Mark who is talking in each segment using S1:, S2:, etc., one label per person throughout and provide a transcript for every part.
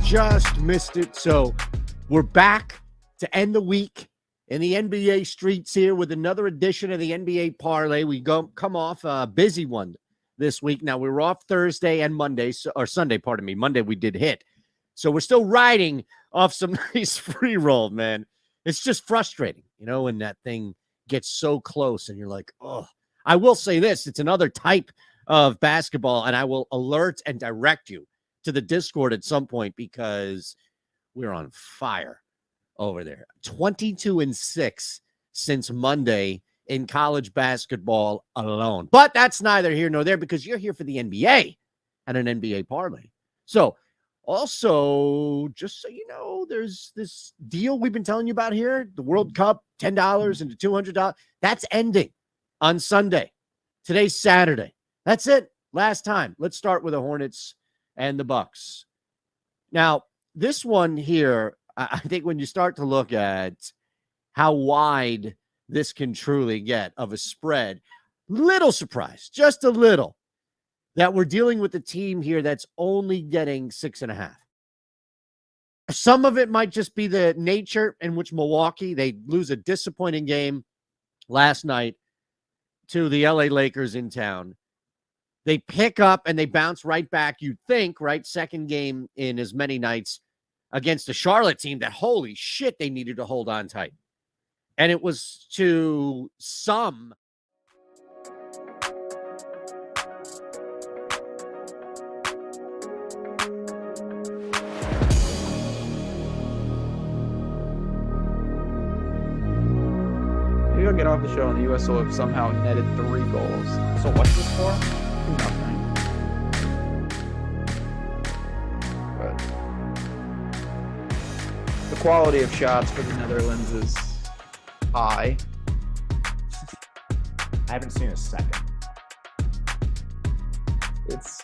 S1: just missed it. So we're back to end the week in the NBA streets here with another edition of the NBA Parlay. We come off a busy one this week. Now, we were off Thursday and Monday, or Sunday, pardon me. Monday we did hit. So we're still riding off some nice free roll, man. It's just frustrating, when that thing gets so close and you're like, oh. I will say this. It's another type of basketball, and I will alert and direct you to the Discord at some point because we're on fire over there. 22-6 since Monday in college basketball alone. But that's neither here nor there because you're here for the NBA and an NBA parlay. So also, just so you know, there's this deal we've been telling you about here, the World Cup, $10 into $200. That's ending on Sunday. Today's Saturday. That's it. Last time. Let's start with the Hornets and the Bucks. Now, this one here, I think when you start to look at how wide this can truly get of a spread, little surprise, just a little, that we're dealing with a team here that's only getting 6.5. Some of it might just be the nature in which Milwaukee, they lose a disappointing game last night to the LA Lakers in town. They pick up and they bounce right back, you'd think, right? Second game in as many nights against a Charlotte team that, holy shit, they needed to hold on tight. And it was to some.
S2: Maybe I'll get off the show and the US will have somehow netted 3 goals. So what's this for? Nothing. But the quality of shots for the Netherlands is high.
S3: I haven't seen a second.
S2: It's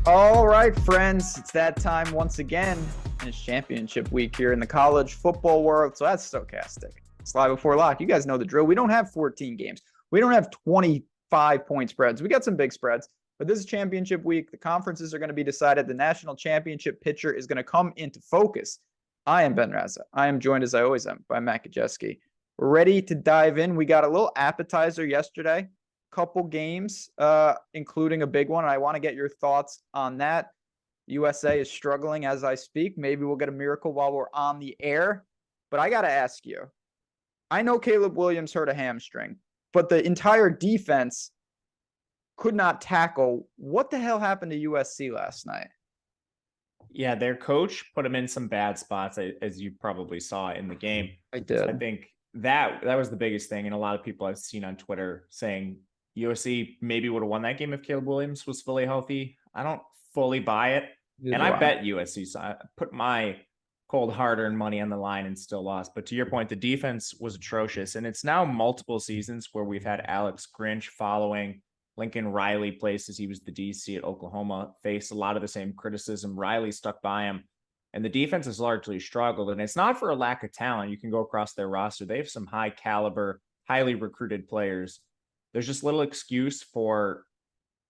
S2: all right, friends. It's that time once again, and it's championship week here in the college football world. So that's Stokastic. Slide before lock. You guys know the drill. We don't have 14 games. We don't have 25-point spreads. We got some big spreads, but this is championship week. The conferences are going to be decided. The national championship picture is going to come into focus. I am Ben Rasa. I am joined, as I always am, by Matt Gajewski. We're ready to dive in. We got a little appetizer yesterday. Couple games, including a big one. And I want to get your thoughts on that. USA is struggling as I speak. Maybe we'll get a miracle while we're on the air. But I got to ask you, I know Caleb Williams hurt a hamstring, but the entire defense could not tackle. What the hell happened to USC last night?
S3: Yeah, their coach put them in some bad spots, as you probably saw in the game.
S2: I did.
S3: I think that was the biggest thing. And a lot of people I've seen on Twitter saying USC maybe would have won that game if Caleb Williams was fully healthy. I don't fully buy it. And I bet USC. So I put my cold hard-earned money on the line and still lost. But to your point, the defense was atrocious. And it's now multiple seasons where we've had Alex Grinch following Lincoln Riley places. He was the DC at Oklahoma, faced a lot of the same criticism. Riley stuck by him. And the defense has largely struggled. And it's not for a lack of talent. You can go across their roster. They have some high caliber, highly recruited players. There's just little excuse for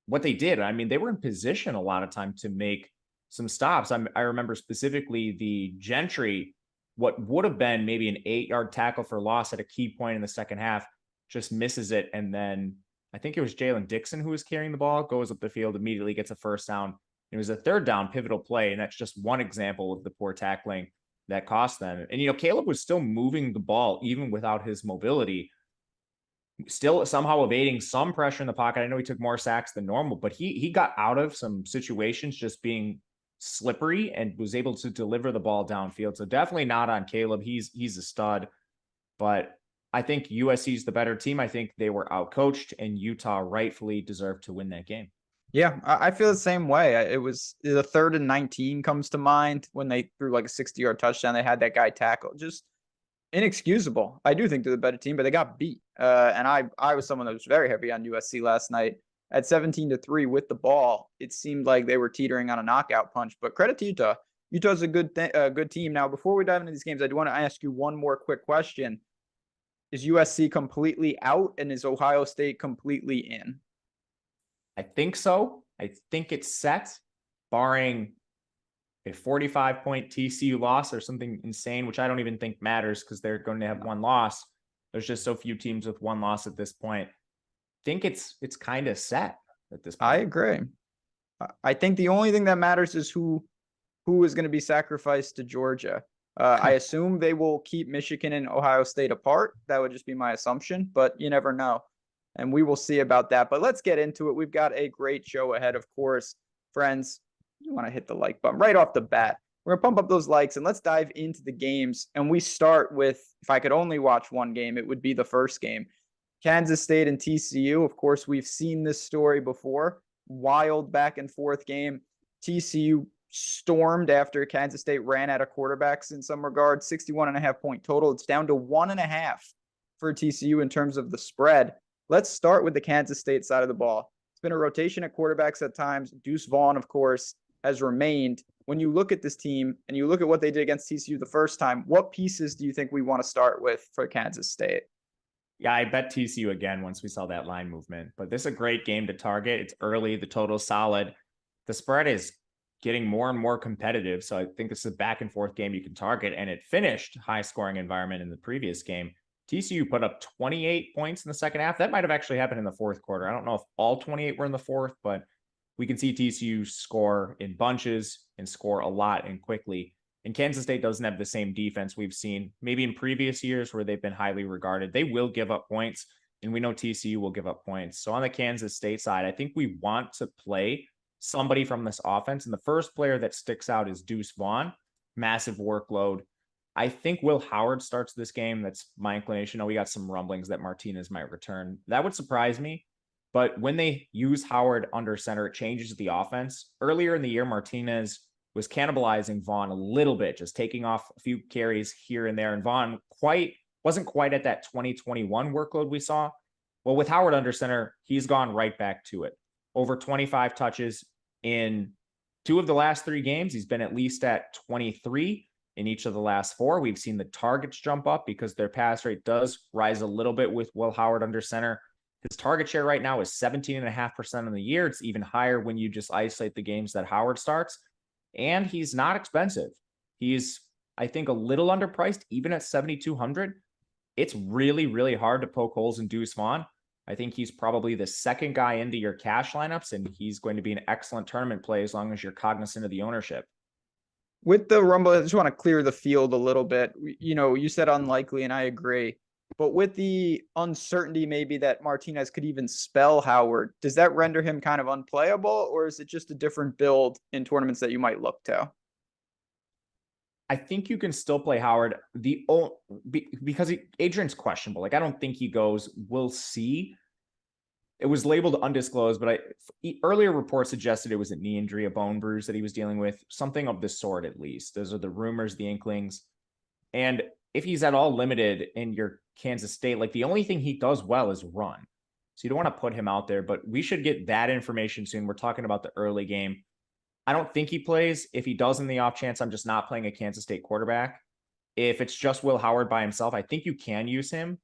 S3: what they did. I mean, they were in position a lot of time to make some stops. I remember specifically the Gentry, what would have been maybe an 8-yard tackle for loss at a key point in the second half, just misses it. And then I think it was Jalen Dixon who was carrying the ball, goes up the field, immediately gets a first down. It was a third down pivotal play. And that's just one example of the poor tackling that cost them. And, Caleb was still moving the ball even without his mobility, still somehow evading some pressure in the pocket. I know he took more sacks than normal, but he got out of some situations just being slippery and was able to deliver the ball downfield. So definitely not on Caleb. He's a stud, but I think USC is the better team. I think they were outcoached, and Utah rightfully deserved to win that game.
S2: Yeah, I feel the same way. It was the 3rd and 19 comes to mind when they threw like a 60-yard touchdown. They had that guy tackle. Just inexcusable. I do think they're the better team, but they got beat. And I was someone that was very heavy on USC last night. At 17-3 with the ball, it seemed like they were teetering on a knockout punch. But credit to Utah. Utah's a good team. Now, before we dive into these games, I do want to ask you one more quick question. Is USC completely out and is Ohio State completely in?
S3: I think so. I think it's set, barring a 45-point TCU loss or something insane, which I don't even think matters because they're going to have one loss. There's just so few teams with one loss at this point. I think it's kind of set at this point.
S2: I agree. I think the only thing that matters is who is going to be sacrificed to Georgia. I assume they will keep Michigan and Ohio State apart. That would just be my assumption, but you never know. And we will see about that. But let's get into it. We've got a great show ahead, of course. Friends, you want to hit the like button right off the bat. We're going to pump up those likes and let's dive into the games. And we start with, if I could only watch one game, it would be the first game. Kansas State and TCU. Of course, we've seen this story before. Wild back and forth game. TCU stormed after Kansas State ran out of quarterbacks in some regards. 61.5 point total. It's down to 1.5 for TCU in terms of the spread. Let's start with the Kansas State side of the ball. It's been a rotation at quarterbacks at times. Deuce Vaughn, of course, has remained. When you look at this team and you look at what they did against TCU the first time, what pieces do you think we want to start with for Kansas State?
S3: Yeah, I bet TCU again once we saw that line movement. But this is a great game to target. It's early. The total's solid. The spread is getting more and more competitive. So I think this is a back and forth game you can target. And it finished high scoring environment in the previous game. TCU put up 28 points in the second half. That might have actually happened in the fourth quarter. I don't know if all 28 were in the fourth, but we can see TCU score in bunches and score a lot and quickly. And Kansas State doesn't have the same defense we've seen maybe in previous years where they've been highly regarded. They will give up points, and we know TCU will give up points. So on the Kansas State side, I think we want to play somebody from this offense. And the first player that sticks out is Deuce Vaughn. Massive workload. I think Will Howard starts this game. That's my inclination. Oh, we got some rumblings that Martinez might return. That would surprise me. But when they use Howard under center, it changes the offense. Earlier in the year, Martinez was cannibalizing Vaughn a little bit, just taking off a few carries here and there. And Vaughn wasn't quite at that 2021 workload we saw. Well, with Howard under center, he's gone right back to it. Over 25 touches in 2 of the last 3 games. He's been at least at 23 in each of the last 4. We've seen the targets jump up because their pass rate does rise a little bit with Will Howard under center. His target share right now is 17.5% on the year. It's even higher when you just isolate the games that Howard starts. And he's not expensive. He's, I think, a little underpriced, even at 7,200. It's really, really hard to poke holes in Deuce Vaughn. I think he's probably the second guy into your cash lineups, and he's going to be an excellent tournament play as long as you're cognizant of the ownership.
S2: With the Rumble, I just want to clear the field a little bit. You know, you said unlikely, and I agree. But with the uncertainty maybe that Martinez could even spell Howard, does that render him kind of unplayable, or is it just a different build in tournaments that you might look to?
S3: I think you can still play Howard because Adrian's questionable. Like, I don't think he goes. We'll see. It was labeled undisclosed, but earlier reports suggested it was a knee injury, a bone bruise that he was dealing with, something of the sort at least. Those are the rumors, the inklings. And if he's at all limited in your Kansas State, like the only thing he does well is run. So you don't want to put him out there, but we should get that information soon. We're talking about the early game. I don't think he plays. If he does in the off chance, I'm just not playing a Kansas State quarterback. If it's just Will Howard by himself, I think you can use him.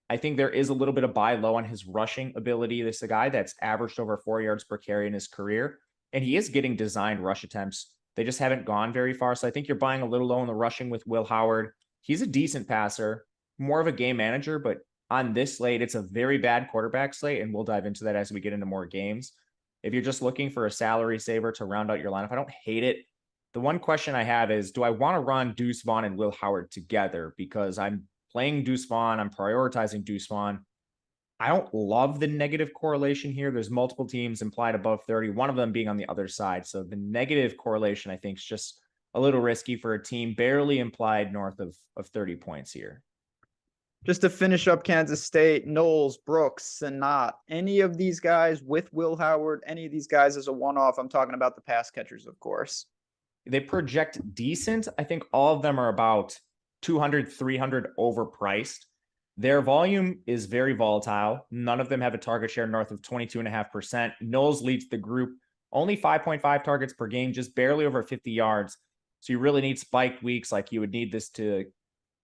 S3: I think there is a little bit of buy low on his rushing ability. This is a guy that's averaged over 4 yards per carry in his career, and he is getting designed rush attempts. They just haven't gone very far. So I think you're buying a little low on the rushing with Will Howard. He's a decent passer, more of a game manager, but on this slate, it's a very bad quarterback slate, and we'll dive into that as we get into more games. If you're just looking for a salary saver to round out your lineup, I don't hate it. The one question I have is, do I want to run Deuce Vaughn and Will Howard together? Because I'm playing Deuce Vaughn, I'm prioritizing Deuce Vaughn. I don't love the negative correlation here. There's multiple teams implied above 30, one of them being on the other side. So the negative correlation, I think, is just a little risky for a team barely implied north of 30 points here.
S2: Just to finish up Kansas State, Knowles, Brooks, Sanat, any of these guys with Will Howard, any of these guys as a one-off? I'm talking about the pass catchers, of course.
S3: They project decent. I think all of them are about 200, 300 overpriced. Their volume is very volatile. None of them have a target share north of 22.5%. Knowles leads the group, only 5.5 targets per game, just barely over 50 yards. So you really need spiked weeks. Like you would need this to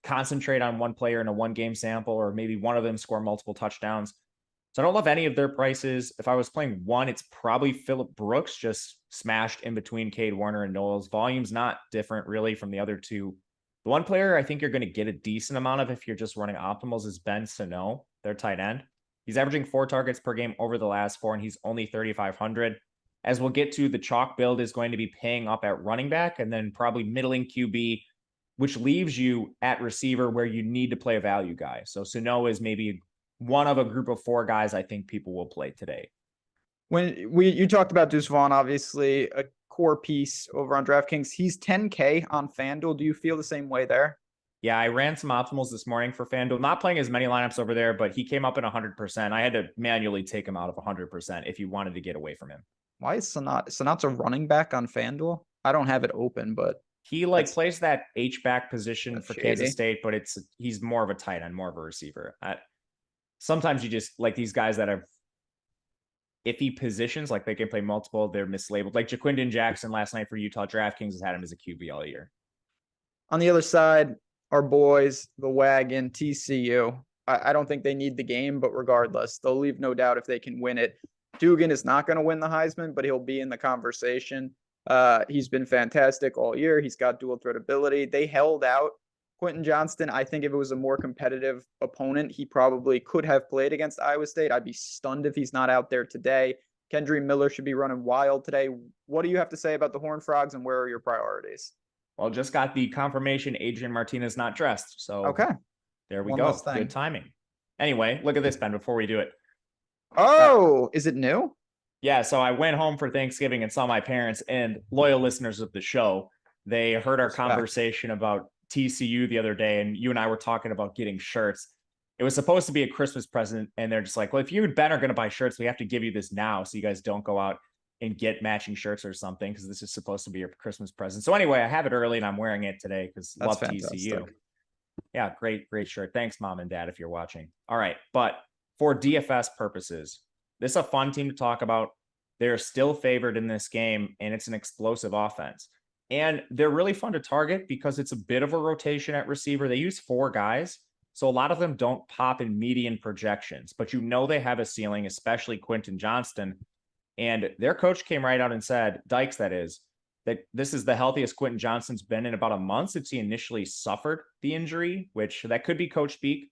S3: concentrate on one player in a 1-game sample, or maybe one of them score multiple touchdowns. So I don't love any of their prices. If I was playing one, it's probably Phillip Brooks, just smashed in between Cade Warner and Knowles. Volume's not different really from the other two. The one player I think you're going to get a decent amount of if you're just running optimals is Ben Sano, their tight end. He's averaging 4 targets per game over the last 4, and he's only 3,500. As we'll get to, the chalk build is going to be paying up at running back and then probably middling QB, which leaves you at receiver where you need to play a value guy. So Sano is maybe one of a group of 4 guys I think people will play today.
S2: When you talked about Deuce Vaughn, obviously a core piece over on DraftKings. He's 10K on FanDuel. Do you feel the same way there?
S3: Yeah, I ran some optimals this morning for FanDuel. Not playing as many lineups over there, but he came up in 100%. I had to manually take him out of 100% if you wanted to get away from him.
S2: Why is Sanat's a running back on FanDuel? I don't have it open, but
S3: he plays that H-back position for
S2: shady.
S3: Kansas State, but he's more of a tight end, more of a receiver. Sometimes you just like these guys that have iffy positions, like they can play multiple, they're mislabeled. Like Jaquindon Jackson last night for Utah, DraftKings has had him as a QB all year.
S2: On the other side, our boys, the wagon, TCU. I don't think they need the game, but regardless, they'll leave no doubt if they can win it. Dugan is not going to win the Heisman, but he'll be in the conversation. He's been fantastic all year. He's got dual threat ability. They held out Quentin Johnston. I think if it was a more competitive opponent, he probably could have played against Iowa State. I'd be stunned if he's not out there today. Kendry Miller should be running wild today. What do you have to say about the Horned Frogs, and where are your priorities?
S3: Well, just got the confirmation Adrian Martinez not dressed. So
S2: okay,
S3: there we go. Good timing. Anyway, look at this, Ben, before we do it.
S2: Oh, is it new?
S3: Yeah, so I went home for Thanksgiving and saw my parents, and loyal listeners of the show, they heard our conversation about TCU the other day, and you and I were talking about getting shirts. It was supposed to be a Christmas present, and they're just like, well, if you and Ben are going to buy shirts, we have to give you this now so you guys don't go out and get matching shirts or something, because this is supposed to be your Christmas present. So anyway, I have it early, and I'm wearing it today because love fantastic. TCU. Yeah, great shirt. Thanks, Mom and Dad, if you're watching. All right, but for DFS purposes, this is a fun team to talk about. They're still favored in this game, and it's an explosive offense. And they're really fun to target because it's a bit of a rotation at receiver. They use 4 guys, so a lot of them don't pop in median projections, but you know they have a ceiling, especially Quentin Johnston. And their coach came right out and said, Dykes, that is, that this is the healthiest Quentin Johnston's been in about a month since he initially suffered the injury, which that could be coach speak.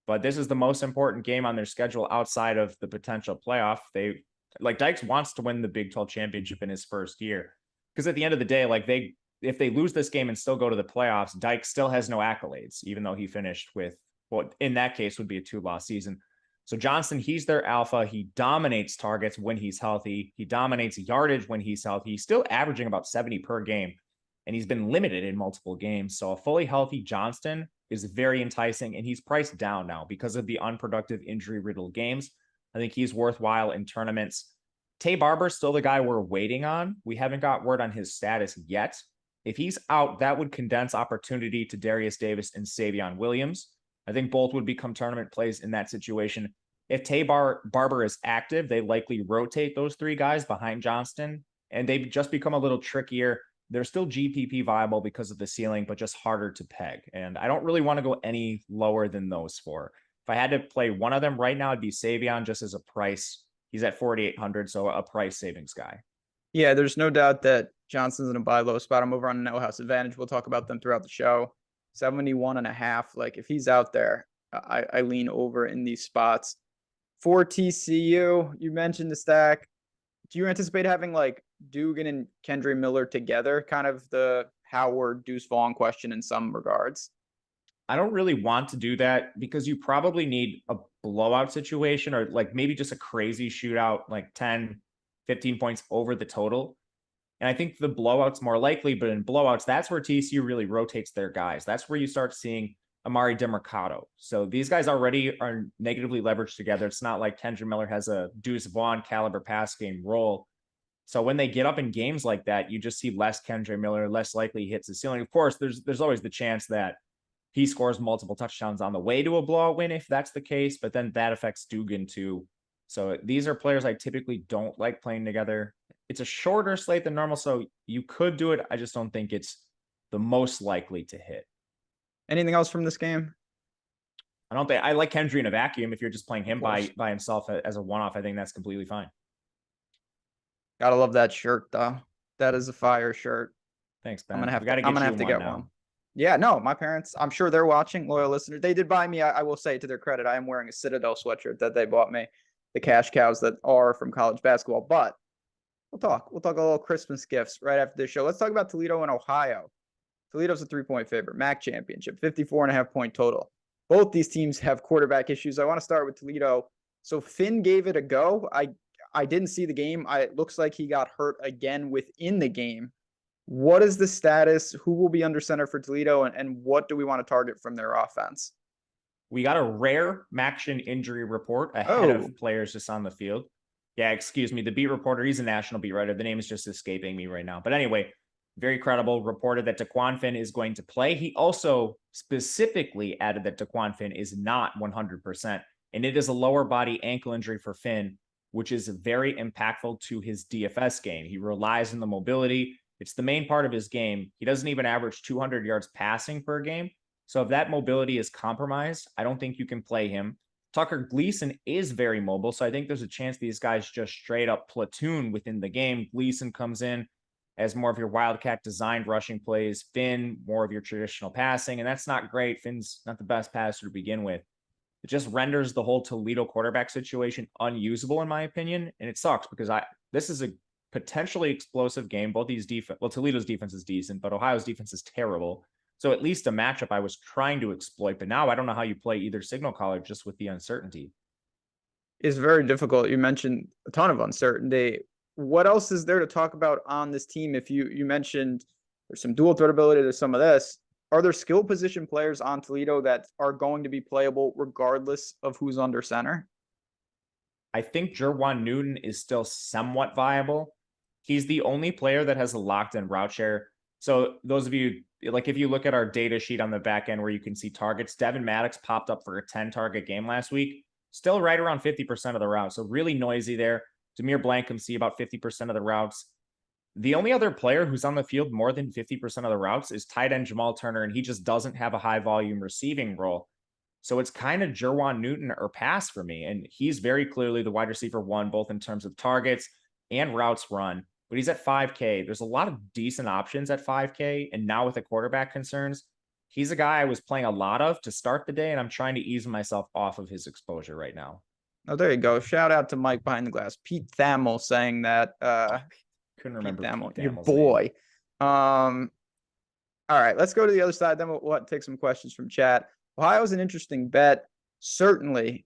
S3: But this is the most important game on their schedule outside of the potential playoff. Dykes wants to win the Big 12 championship in his first year. Because at the end of the day, if they lose this game and still go to the playoffs, Dykes still has no accolades, even though he finished with what in that case would be a 2-loss season. So Johnston, he's their alpha. He dominates targets when he's healthy. He dominates yardage when he's healthy. He's still averaging about 70 per game, and he's been limited in multiple games. So a fully healthy Johnston is very enticing, and he's priced down now because of the unproductive injury-riddled games. I think he's worthwhile in tournaments. Tay Barber's still the guy we're waiting on. We haven't got word on his status yet. If he's out, that would condense opportunity to Darius Davis and Savion Williams. I think both would become tournament plays in that situation. If Tay Barber is active, they likely rotate those 3 guys behind Johnston, and they just become a little trickier. They're still GPP viable because of the ceiling, but just harder to peg. And I don't really want to go any lower than those 4. If I had to play one of them right now, it'd be Savion just as a price. He's at 4,800, so a price savings guy.
S2: Yeah, there's no doubt that Johnson's in a buy low spot. I'm over on No House Advantage. We'll talk about them throughout the show. 71.5. If he's out there, I lean over in these spots. For TCU, you mentioned the stack. Do you anticipate having Dugan and Kendry Miller together? Kind of the Howard Deuce Vaughn question in some regards.
S3: I don't really want to do that because you probably need a blowout situation or maybe just a crazy shootout, 10, 15 points over the total. And I think the blowout's more likely, but in blowouts, that's where TCU really rotates their guys. That's where you start seeing Amari DeMercado. So these guys already are negatively leveraged together. It's not like Kendry Miller has a Deuce Vaughn caliber pass game role. So when they get up in games like that, you just see less Kendry Miller, less likely he hits the ceiling. Of course, there's always the chance that he scores multiple touchdowns on the way to a blowout win if that's the case, but then that affects Dugan too. So these are players I typically don't like playing together. It's a shorter slate than normal, so you could do it. I just don't think it's the most likely to hit.
S2: Anything else from this game?
S3: I don't think I like Kendry in a vacuum. If you're just playing him by himself as a one-off, I think that's completely fine.
S2: Gotta love that shirt though. That is a fire shirt.
S3: Thanks, Ben.
S2: I'm gonna have
S3: to
S2: get one. Yeah, no, my parents, I'm sure they're watching, loyal listeners. They did buy me, I will say to their credit, I am wearing a Citadel sweatshirt that they bought me, the cash cows that are from college basketball. But we'll talk a little Christmas gifts right after this show. Let's talk about Toledo and Ohio. Toledo's a 3-point favorite, MAC championship, 54.5 point total. Both these teams have quarterback issues. I want to start with Toledo. So Finn gave it a go. I didn't see the game. It looks like he got hurt again within the game. What is the status? Who will be under center for Toledo, and what do we want to target from their offense?
S3: We got a rare Maction injury report ahead of players just on the field. Yeah, excuse me. The beat reporter, he's a national beat writer. The name is just escaping me right now. But anyway, very credible, reported that Daquan Finn is going to play. He also specifically added that Daquan Finn is not 100%, and it is a lower body ankle injury for Finn, which is very impactful to his DFS game. He relies on the mobility. It's the main part of his game. He doesn't even average 200 yards passing per game. So if that mobility is compromised, I don't think you can play him. Tucker Gleason is very mobile, so I think there's a chance these guys just straight up platoon within the game. Gleason comes in as more of your Wildcat designed rushing plays. Finn, more of your traditional passing, and that's not great. Finn's not the best passer to begin with. It just renders the whole Toledo quarterback situation unusable, in my opinion, and it sucks because this is a potentially explosive game. Both these Toledo's defense is decent, but Ohio's defense is terrible. So at least a matchup I was trying to exploit, but now I don't know how you play either signal caller just with the uncertainty.
S2: It's very difficult. You mentioned a ton of uncertainty. What else is there to talk about on this team? If you mentioned there's some dual threat ability, there's some of this. Are there skill position players on Toledo that are going to be playable regardless of who's under center?
S3: I think Jerwan Newton is still somewhat viable. He's the only player that has a locked-in route share. So those of you, like if you look at our data sheet on the back end where you can see targets, Devin Maddox popped up for a 10-target game last week. Still right around 50% of the routes. So really noisy there. Demir Blankham see about 50% of the routes. The only other player who's on the field more than 50% of the routes is tight end Jamal Turner, and he just doesn't have a high volume receiving role. So it's kind of Jerwan Newton or pass for me. And he's very clearly the wide receiver one, both in terms of targets and routes run. But he's at 5K. There's a lot of decent options at 5K. And now with the quarterback concerns, he's a guy I was playing a lot of to start the day, and I'm trying to ease myself off of his exposure right now.
S2: Oh, there you go. Shout out to Mike behind the glass. Pete Thamel saying that.
S3: Couldn't remember
S2: Pete Thamel,
S3: Pete
S2: your
S3: Thamel's
S2: boy.
S3: name.
S2: All right, let's go to the other side. Then we'll take some questions from chat. Ohio's an interesting bet. Certainly,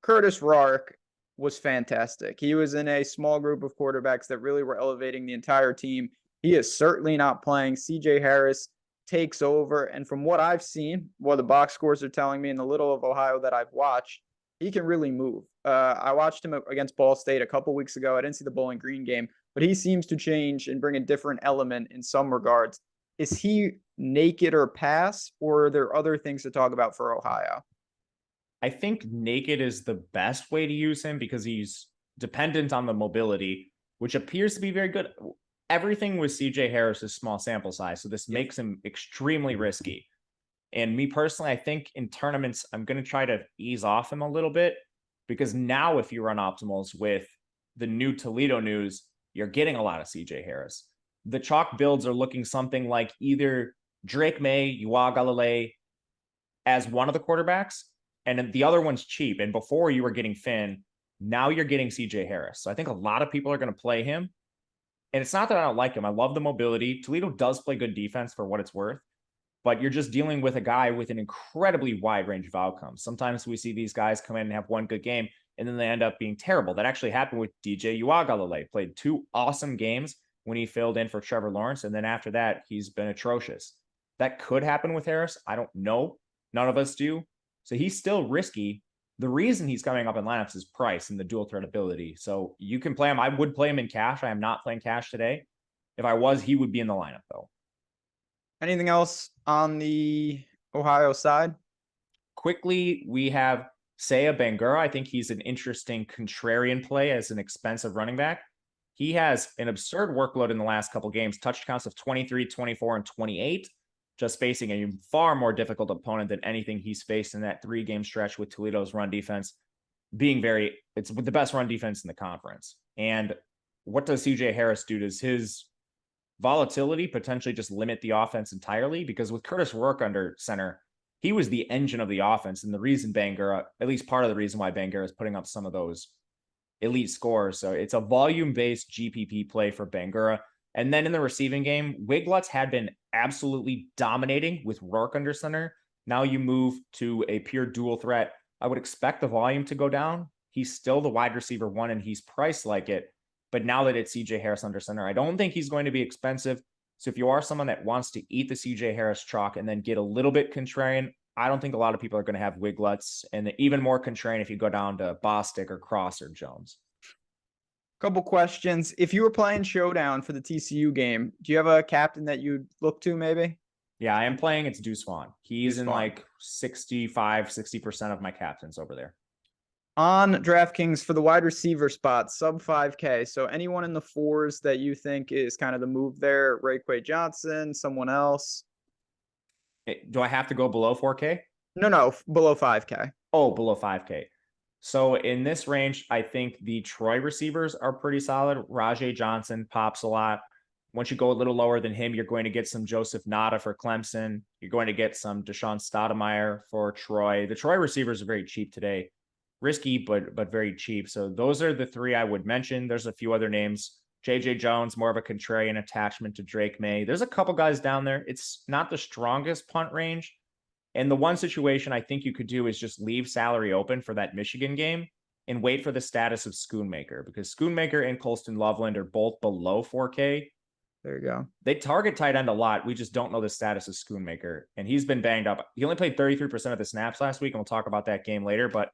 S2: Curtis Rourke was fantastic. He was in a small group of quarterbacks that really were elevating the entire team. He is certainly not playing. CJ Harris takes over. And from what I've seen, what the box scores are telling me in the little of Ohio that I've watched, he can really move. I watched him against Ball State a couple weeks ago. I didn't see the Bowling Green game, but he seems to change and bring a different element in some regards. Is he naked or pass, or are there other things to talk about for Ohio?
S3: I think naked is the best way to use him because he's dependent on the mobility, which appears to be very good. Everything with CJ Harris is small sample size, so this makes him extremely risky. And me personally, I think in tournaments, I'm going to try to ease off him a little bit because now if you run optimals with the new Toledo news, you're getting a lot of CJ Harris. The chalk builds are looking something like either Drake May, Uiagalelei as one of the quarterbacks, and the other one's cheap. And before you were getting Finn, now you're getting CJ Harris. So I think a lot of people are going to play him. And it's not that I don't like him. I love the mobility. Toledo does play good defense for what it's worth, but you're just dealing with a guy with an incredibly wide range of outcomes. Sometimes we see these guys come in and have one good game, and then they end up being terrible. That actually happened with DJ Uiagalelei. Played 2 awesome games when he filled in for Trevor Lawrence, and then after that, he's been atrocious. That could happen with Harris. I don't know. None of us do. So he's still risky. The reason he's coming up in lineups is price and the dual threat ability. So you can play him. I would play him in cash. I am not playing cash today. If I was, he would be in the lineup, though.
S2: Anything else on the Ohio side?
S3: Quickly, we have Saya Bangura. I think he's an interesting contrarian play as an expensive running back. He has an absurd workload in the last couple games, touch counts of 23, 24, and 28. just facing a far more difficult opponent than anything he's faced in that 3-game stretch with Toledo's run defense being it's the best run defense in the conference. And what does CJ Harris do? Does his volatility potentially just limit the offense entirely? Because with Curtis Rourke under center, he was the engine of the offense. And the reason Bangura, at least part of the reason why Bangura is putting up some of those elite scores. So it's a volume-based GPP play for Bangura. And then in the receiving game, Wiglutz had been absolutely dominating with Rourke under center. Now you move to a pure dual threat. I would expect the volume to go down. He's still the wide receiver 1 and he's priced like it. But now that it's CJ Harris under center, I don't think he's going to be expensive. So if you are someone that wants to eat the CJ Harris chalk and then get a little bit contrarian, I don't think a lot of people are going to have Wiglutz, and even more contrarian if you go down to Bostic or Cross or Jones.
S2: Couple questions. If you were playing Showdown for the TCU game, do you have a captain that you'd look to maybe?
S3: Yeah, I am playing. It's Deuce Vaughn. He's
S2: Deuce
S3: in
S2: Vaughn.
S3: like 60% of my captains over there.
S2: On DraftKings for the wide receiver spot, sub 5K. So anyone in the 4s that you think is kind of the move there? Raekway Johnson, someone else?
S3: Do I have to go below 4K?
S2: No, below 5K.
S3: Oh, below 5K. So in this range, I think the Troy receivers are pretty solid. Rajay Johnson pops a lot. Once you go a little lower than him, you're going to get some Joseph Nada for Clemson. You're going to get some Deshaun Stoudemire for Troy. The Troy receivers are very cheap today. Risky, but very cheap. So those are the 3 I would mention. There's a few other names. JJ Jones, more of a contrarian attachment to Drake May. There's a couple guys down there. It's not the strongest punt range. And the one situation I think you could do is just leave salary open for that Michigan game and wait for the status of Schoonmaker, because Schoonmaker and Colston Loveland are both below 4K.
S2: There you go.
S3: They target tight end a lot. We just don't know the status of Schoonmaker. And he's been banged up. He only played 33% of the snaps last week, and we'll talk about that game later. But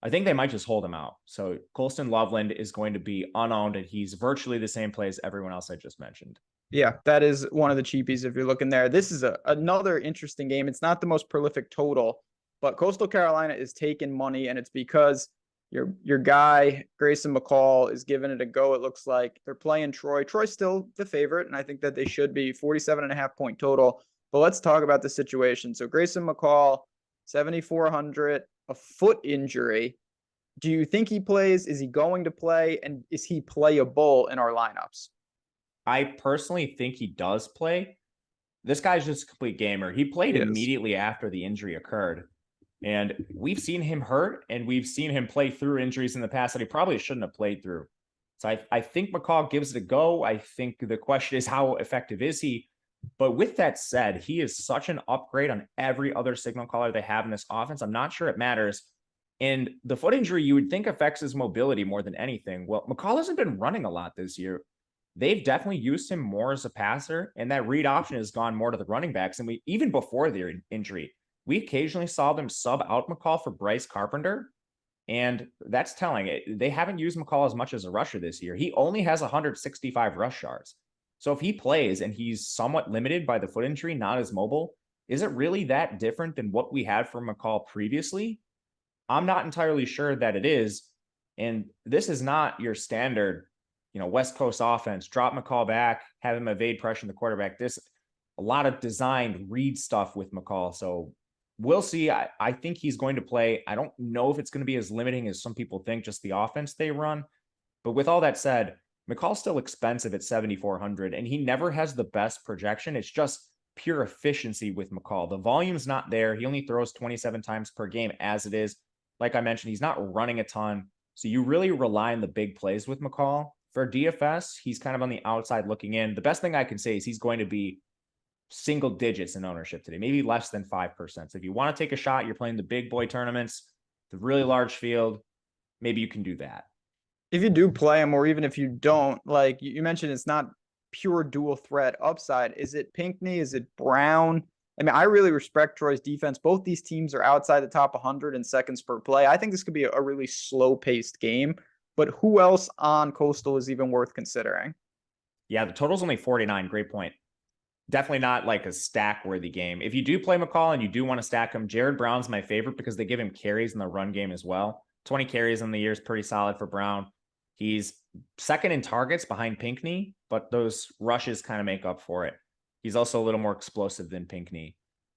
S3: I think they might just hold him out. So Colston Loveland is going to be unowned, and he's virtually the same play as everyone else I just mentioned.
S2: Yeah, that is one of the cheapies if you're looking there. This is another interesting game. It's not the most prolific total, but Coastal Carolina is taking money, and it's because your guy, Grayson McCall, is giving it a go. It looks like they're playing Troy. Troy's still the favorite, and I think that they should be 47.5 point total. But let's talk about the situation. So Grayson McCall, 7,400, a foot injury. Do you think he plays? Is he going to play? And is he playable in our lineups?
S3: I personally think he does play. This guy's just a complete gamer. He played immediately after the injury occurred. And we've seen him hurt, and we've seen him play through injuries in the past that he probably shouldn't have played through. So I think McCall gives it a go. I think the question is, how effective is he? But with that said, he is such an upgrade on every other signal caller they have in this offense. I'm not sure it matters. And the foot injury you would think affects his mobility more than anything. Well, McCall hasn't been running a lot this year. They've definitely used him more as a passer, and that read option has gone more to the running backs. And even before their injury, we occasionally saw them sub out McCall for Bryce Carpenter. And that's telling. They haven't used McCall as much as a rusher this year. He only has 165 rush yards. So if he plays and he's somewhat limited by the foot injury, not as mobile, is it really that different than what we had from McCall previously? I'm not entirely sure that it is. And this is not your standard, West Coast offense. Drop McCall back, have him evade pressure on the quarterback. This a lot of designed read stuff with McCall. So we'll see. I think he's going to play. I don't know if it's going to be as limiting as some people think, just the offense they run. But with all that said, McCall's still expensive at 7,400, and he never has the best projection. It's just pure efficiency with McCall. The volume's not there. He only throws 27 times per game as it is. Like I mentioned, he's not running a ton. So you really rely on the big plays with McCall. For DFS, he's kind of on the outside looking in. The best thing I can say is he's going to be single digits in ownership today, maybe less than 5%. So if you want to take a shot, you're playing the big boy tournaments, the really large field, maybe you can do that.
S2: If you do play him, or even if you don't, like you mentioned, it's not pure dual threat upside. Is it Pinckney? Is it Brown? I mean, I really respect Troy's defense. Both these teams are outside the top 100 in seconds per play. I think this could be a really slow-paced game. But who else on Coastal is even worth considering?
S3: Yeah, the total's only 49. Great point. Definitely not like a stack-worthy game. If you do play McCall and you do want to stack him, Jared Brown's my favorite because they give him carries in the run game as well. 20 carries in the year is pretty solid for Brown. He's second in targets behind Pinckney, but those rushes kind of make up for it. He's also a little more explosive than Pinckney.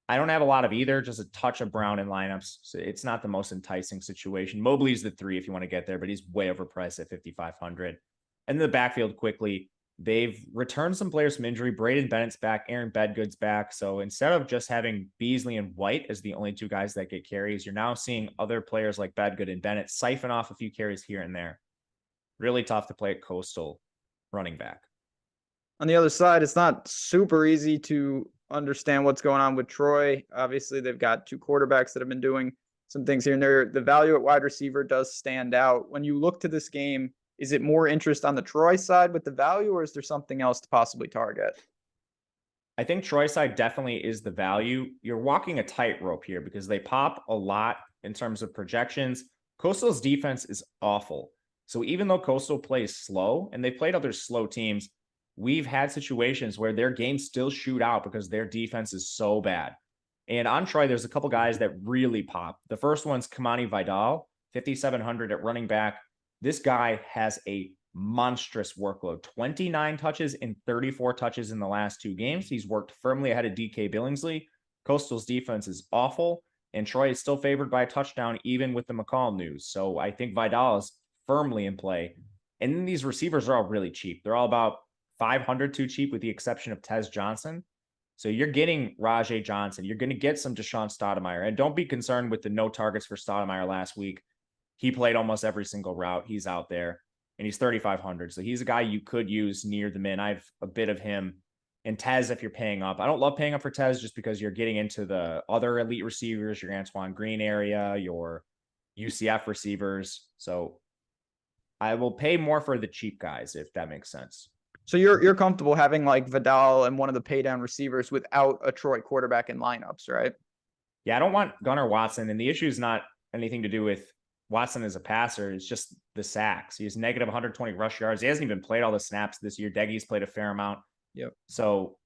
S3: I don't have a lot of either, just a touch of Brown in lineups. So it's not the most enticing situation. Mobley's the 3 if you want to get there, but he's way overpriced at 5,500. And the backfield quickly, they've returned some players from injury. Braden Bennett's back, Aaron Bedgood's back. So instead of just having Beasley and White as the only 2 guys that get carries, you're now seeing other players like Bedgood and Bennett siphon off a few carries here and there. Really tough to play at Coastal running back.
S2: On the other side, it's not super easy to understand what's going on with Troy. Obviously, they've got 2 quarterbacks that have been doing some things here and there. The value at wide receiver does stand out. When you look to this game, is it more interest on the Troy side with the value, or is there something else to possibly target?
S3: I think Troy side definitely is the value. You're walking a tightrope here because they pop a lot in terms of projections. Coastal's defense is awful. So even though Coastal plays slow, and they played other slow teams, we've had situations where their games still shoot out because their defense is so bad. And on Troy, there's a couple guys that really pop. The first one's Kamani Vidal, 5,700 at running back. This guy has a monstrous workload, 29 touches and 34 touches in the last 2 games. He's worked firmly ahead of DK Billingsley. Coastal's defense is awful, and Troy is still favored by a touchdown, even with the McCall news. So I think Vidal is firmly in play. And then these receivers are all really cheap. They're all about 500 too cheap, with the exception of Tez Johnson. So you're getting Rajay Johnson. You're going to get some Deshaun Stoudemire. And don't be concerned with the no targets for Stoudemire last week. He played almost every single route. He's out there, and he's 3,500. So he's a guy you could use near the min. I have a bit of him. And Tez, if you're paying up. I don't love paying up for Tez just because you're getting into the other elite receivers, your Antoine Green area, your UCF receivers. So I will pay more for the cheap guys, if that makes sense.
S2: So you're comfortable having like Vidal and one of the pay down receivers without a Troy quarterback in lineups, right?
S3: Yeah, I don't want Gunnar Watson. And the issue is not anything to do with Watson as a passer. It's just the sacks. He has negative 120 rush yards. He hasn't even played all the snaps this year. Deggy's played a fair amount.
S2: Yep.
S3: So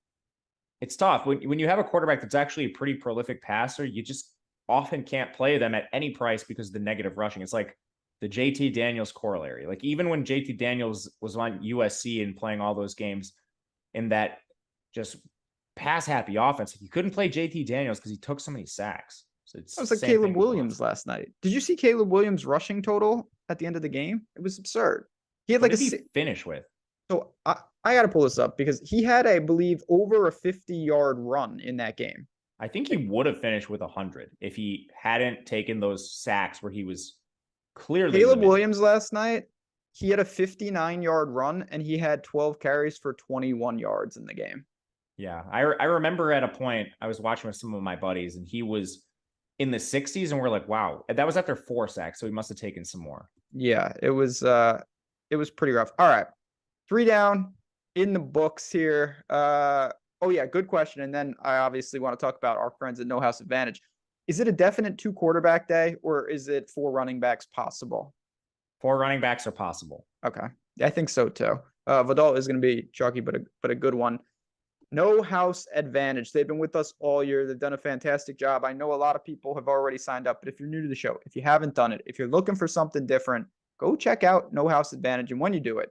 S3: it's tough. When you have a quarterback that's actually a pretty prolific passer, you just often can't play them at any price because of the negative rushing. It's like the JT Daniels corollary. Like even when JT Daniels was on USC and playing all those games in that just pass happy offense, you couldn't play JT Daniels because he took so many sacks. So it's
S2: it was like Caleb Williams last night. Did you see Caleb Williams' rushing total at the end of the game? It was absurd. He had like
S3: finish with.
S2: So I got to pull this up because he had, I believe, over a 50-yard run in that game.
S3: I think he would have finished with 100 if he hadn't taken those sacks where he was clearly
S2: Caleb Williams last night, he had a 59-yard run and he had 12 carries for 21 yards in the game.
S3: Yeah, I remember at a point I was watching with some of my buddies and he was in the 60s and we're like, wow, that was after 4 sacks, so he must have taken some more.
S2: Yeah, it was pretty rough. All right, 3 down in the books here. Oh yeah, good question. And then I obviously want to talk about our friends at No House Advantage. Is it a definite 2 quarterback day, or is it 4 running backs possible?
S3: 4 running backs are possible.
S2: Okay, I think so too. Vidal is going to be chalky, but a good one. No House Advantage. They've been with us all year. They've done a fantastic job. I know a lot of people have already signed up, but if you're new to the show, if you haven't done it, if you're looking for something different, go check out No House Advantage. And when you do it,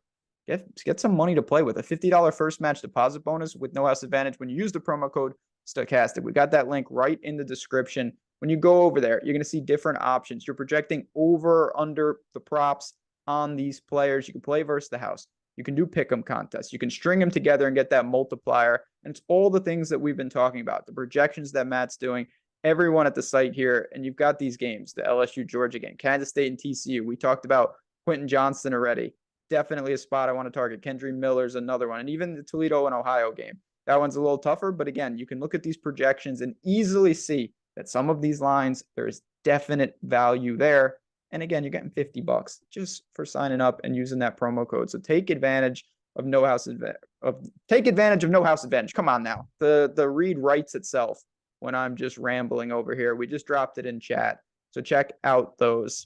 S2: get some money to play with. A $50 first match deposit bonus with No House Advantage when you use the promo code Stokastic. We got that link right in the description. When you go over there, you're going to see different options. You're projecting over, under the props on these players. You can play versus the house. You can do pick'em contests. You can string them together and get that multiplier. And it's all the things that we've been talking about, the projections that Matt's doing, everyone at the site here. And you've got these games, the LSU Georgia game, Kansas State and TCU. We talked about Quentin Johnston already. Definitely a spot I want to target. Kendry Miller's another one. And even the Toledo and Ohio game. That one's a little tougher. But again, you can look at these projections and easily see that some of these lines, there's definite value there. And again, you're getting $50 just for signing up and using that promo code. So take advantage of No House Advantage. Come on now. The read writes itself when I'm just rambling over here. We just dropped it in chat. So check out those.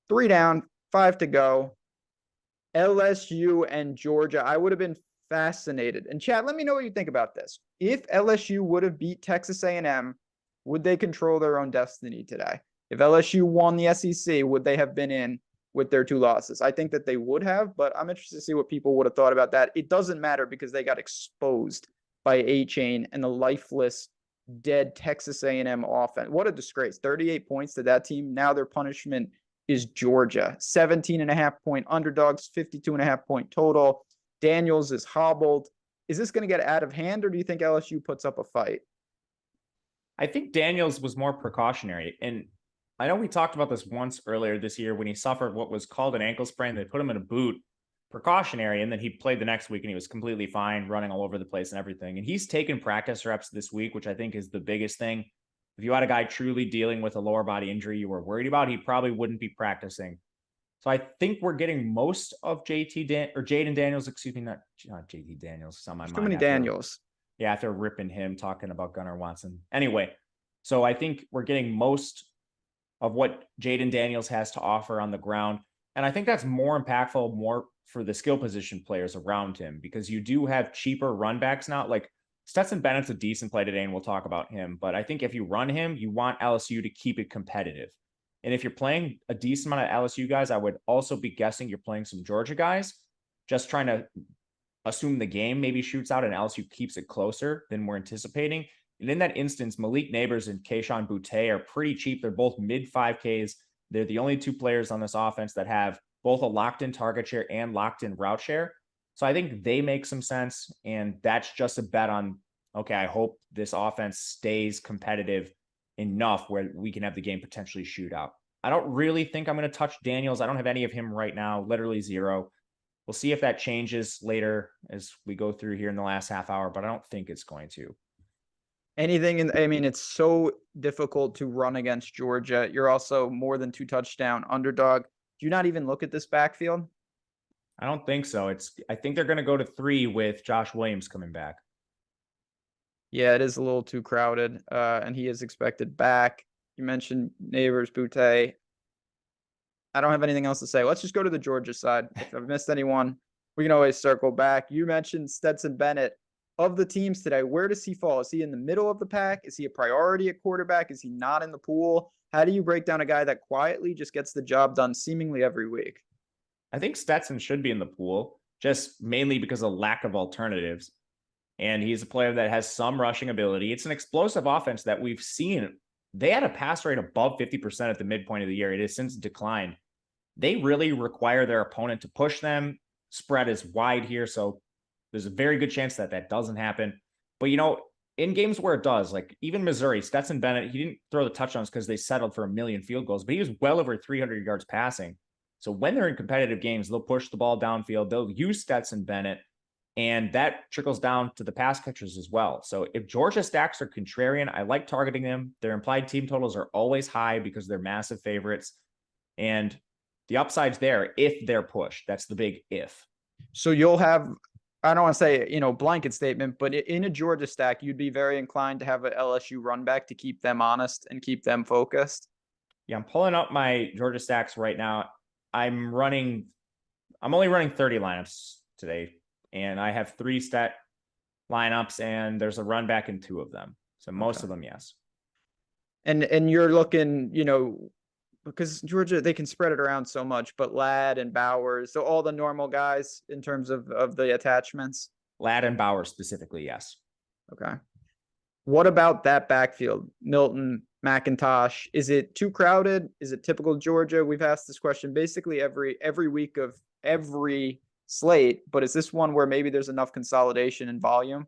S2: 3 down, 5 to go. LSU and Georgia. I would have been fascinated. And chat, let me know what you think about this. If LSU would have beat Texas A&M, would they control their own destiny today? If LSU won the SEC, would they have been in with their 2 losses? I think that they would have, but I'm interested to see what people would have thought about that. It doesn't matter because they got exposed by A-Chain and the lifeless, dead Texas A&M offense. What a disgrace. 38 points to that team. Now their punishment is Georgia. 17.5-point underdogs, 52.5-point total. Daniels is hobbled. Is this going to get out of hand, or do you think LSU puts up a fight?
S3: I think Daniels was more precautionary. And I know we talked about this once earlier this year when he suffered what was called an ankle sprain. They put him in a boot, precautionary, and then he played the next week and he was completely fine, running all over the place and everything. And he's taken practice reps this week, which I think is the biggest thing. If you had a guy truly dealing with a lower body injury you were worried about, he probably wouldn't be practicing. So I think we're getting most of Jaden Daniels, excuse me, not JT Daniels. It's on my mind.
S2: Too many Daniels.
S3: Yeah, after ripping him, talking about Gunnar Watson. Anyway, so I think we're getting most of what Jaden Daniels has to offer on the ground. And I think that's more impactful, more for the skill position players around him, because you do have cheaper run backs now. Like Stetson Bennett's a decent play today, and we'll talk about him. But I think if you run him, you want LSU to keep it competitive. And if you're playing a decent amount of LSU guys, I would also be guessing you're playing some Georgia guys, just trying to assume the game maybe shoots out and LSU keeps it closer than we're anticipating. And in that instance, Malik Neighbors and Kayshon Boutte are pretty cheap. They're both mid 5Ks. They're the only two players on this offense that have both a locked-in target share and locked-in route share. So I think they make some sense. And that's just a bet on, okay, I hope this offense stays competitive enough where we can have the game potentially shoot out. I don't really think I'm going to touch Daniels. I don't have any of him right now, literally zero. We'll see if that changes later as we go through here in the last half hour, but I don't think it's going to.
S2: It's so difficult to run against Georgia. You're also more than 2 touchdown underdog. Do you not even look at this backfield?
S3: I don't think so. I think they're going to go to 3 with Josh Williams coming back.
S2: Yeah, it is a little too crowded, and he is expected back. You mentioned Neighbors, Boutte. I don't have anything else to say. Let's just go to the Georgia side. If I've missed anyone, we can always circle back. You mentioned Stetson Bennett. Of the teams today, where does he fall? Is he in the middle of the pack? Is he a priority at quarterback? Is he not in the pool? How do you break down a guy that quietly just gets the job done seemingly every week?
S3: I think Stetson should be in the pool, just mainly because of lack of alternatives. And he's a player that has some rushing ability. It's an explosive offense that we've seen. They had a pass rate above 50% at the midpoint of the year. It has since declined. They really require their opponent to push them. Spread is wide here, so there's a very good chance that that doesn't happen. But, in games where it does, like even Missouri, Stetson Bennett, he didn't throw the touchdowns because they settled for 1 million field goals, but he was well over 300 yards passing. So when they're in competitive games, they'll push the ball downfield. They'll use Stetson Bennett, and that trickles down to the pass catchers as well. So if Georgia stacks are contrarian, I like targeting them. Their implied team totals are always high because they're massive favorites. And the upside's there if they're pushed. That's the big if.
S2: So you'll have, I don't want to say, blanket statement, but in a Georgia stack, you'd be very inclined to have an LSU run back to keep them honest and keep them focused.
S3: Yeah, I'm pulling up my Georgia stacks right now. I'm only running 30 lineups today, and I have 3 stat lineups, and there's a run back in 2 of them. So most of them, yes.
S2: And you're looking, because Georgia, they can spread it around so much, but Ladd and Bowers, so all the normal guys in terms of the attachments.
S3: Ladd and Bowers specifically, yes.
S2: Okay. What about that backfield? Milton, McIntosh, is it too crowded? Is it typical Georgia? We've asked this question basically every week of every slate, but is this one where maybe there's enough consolidation and volume?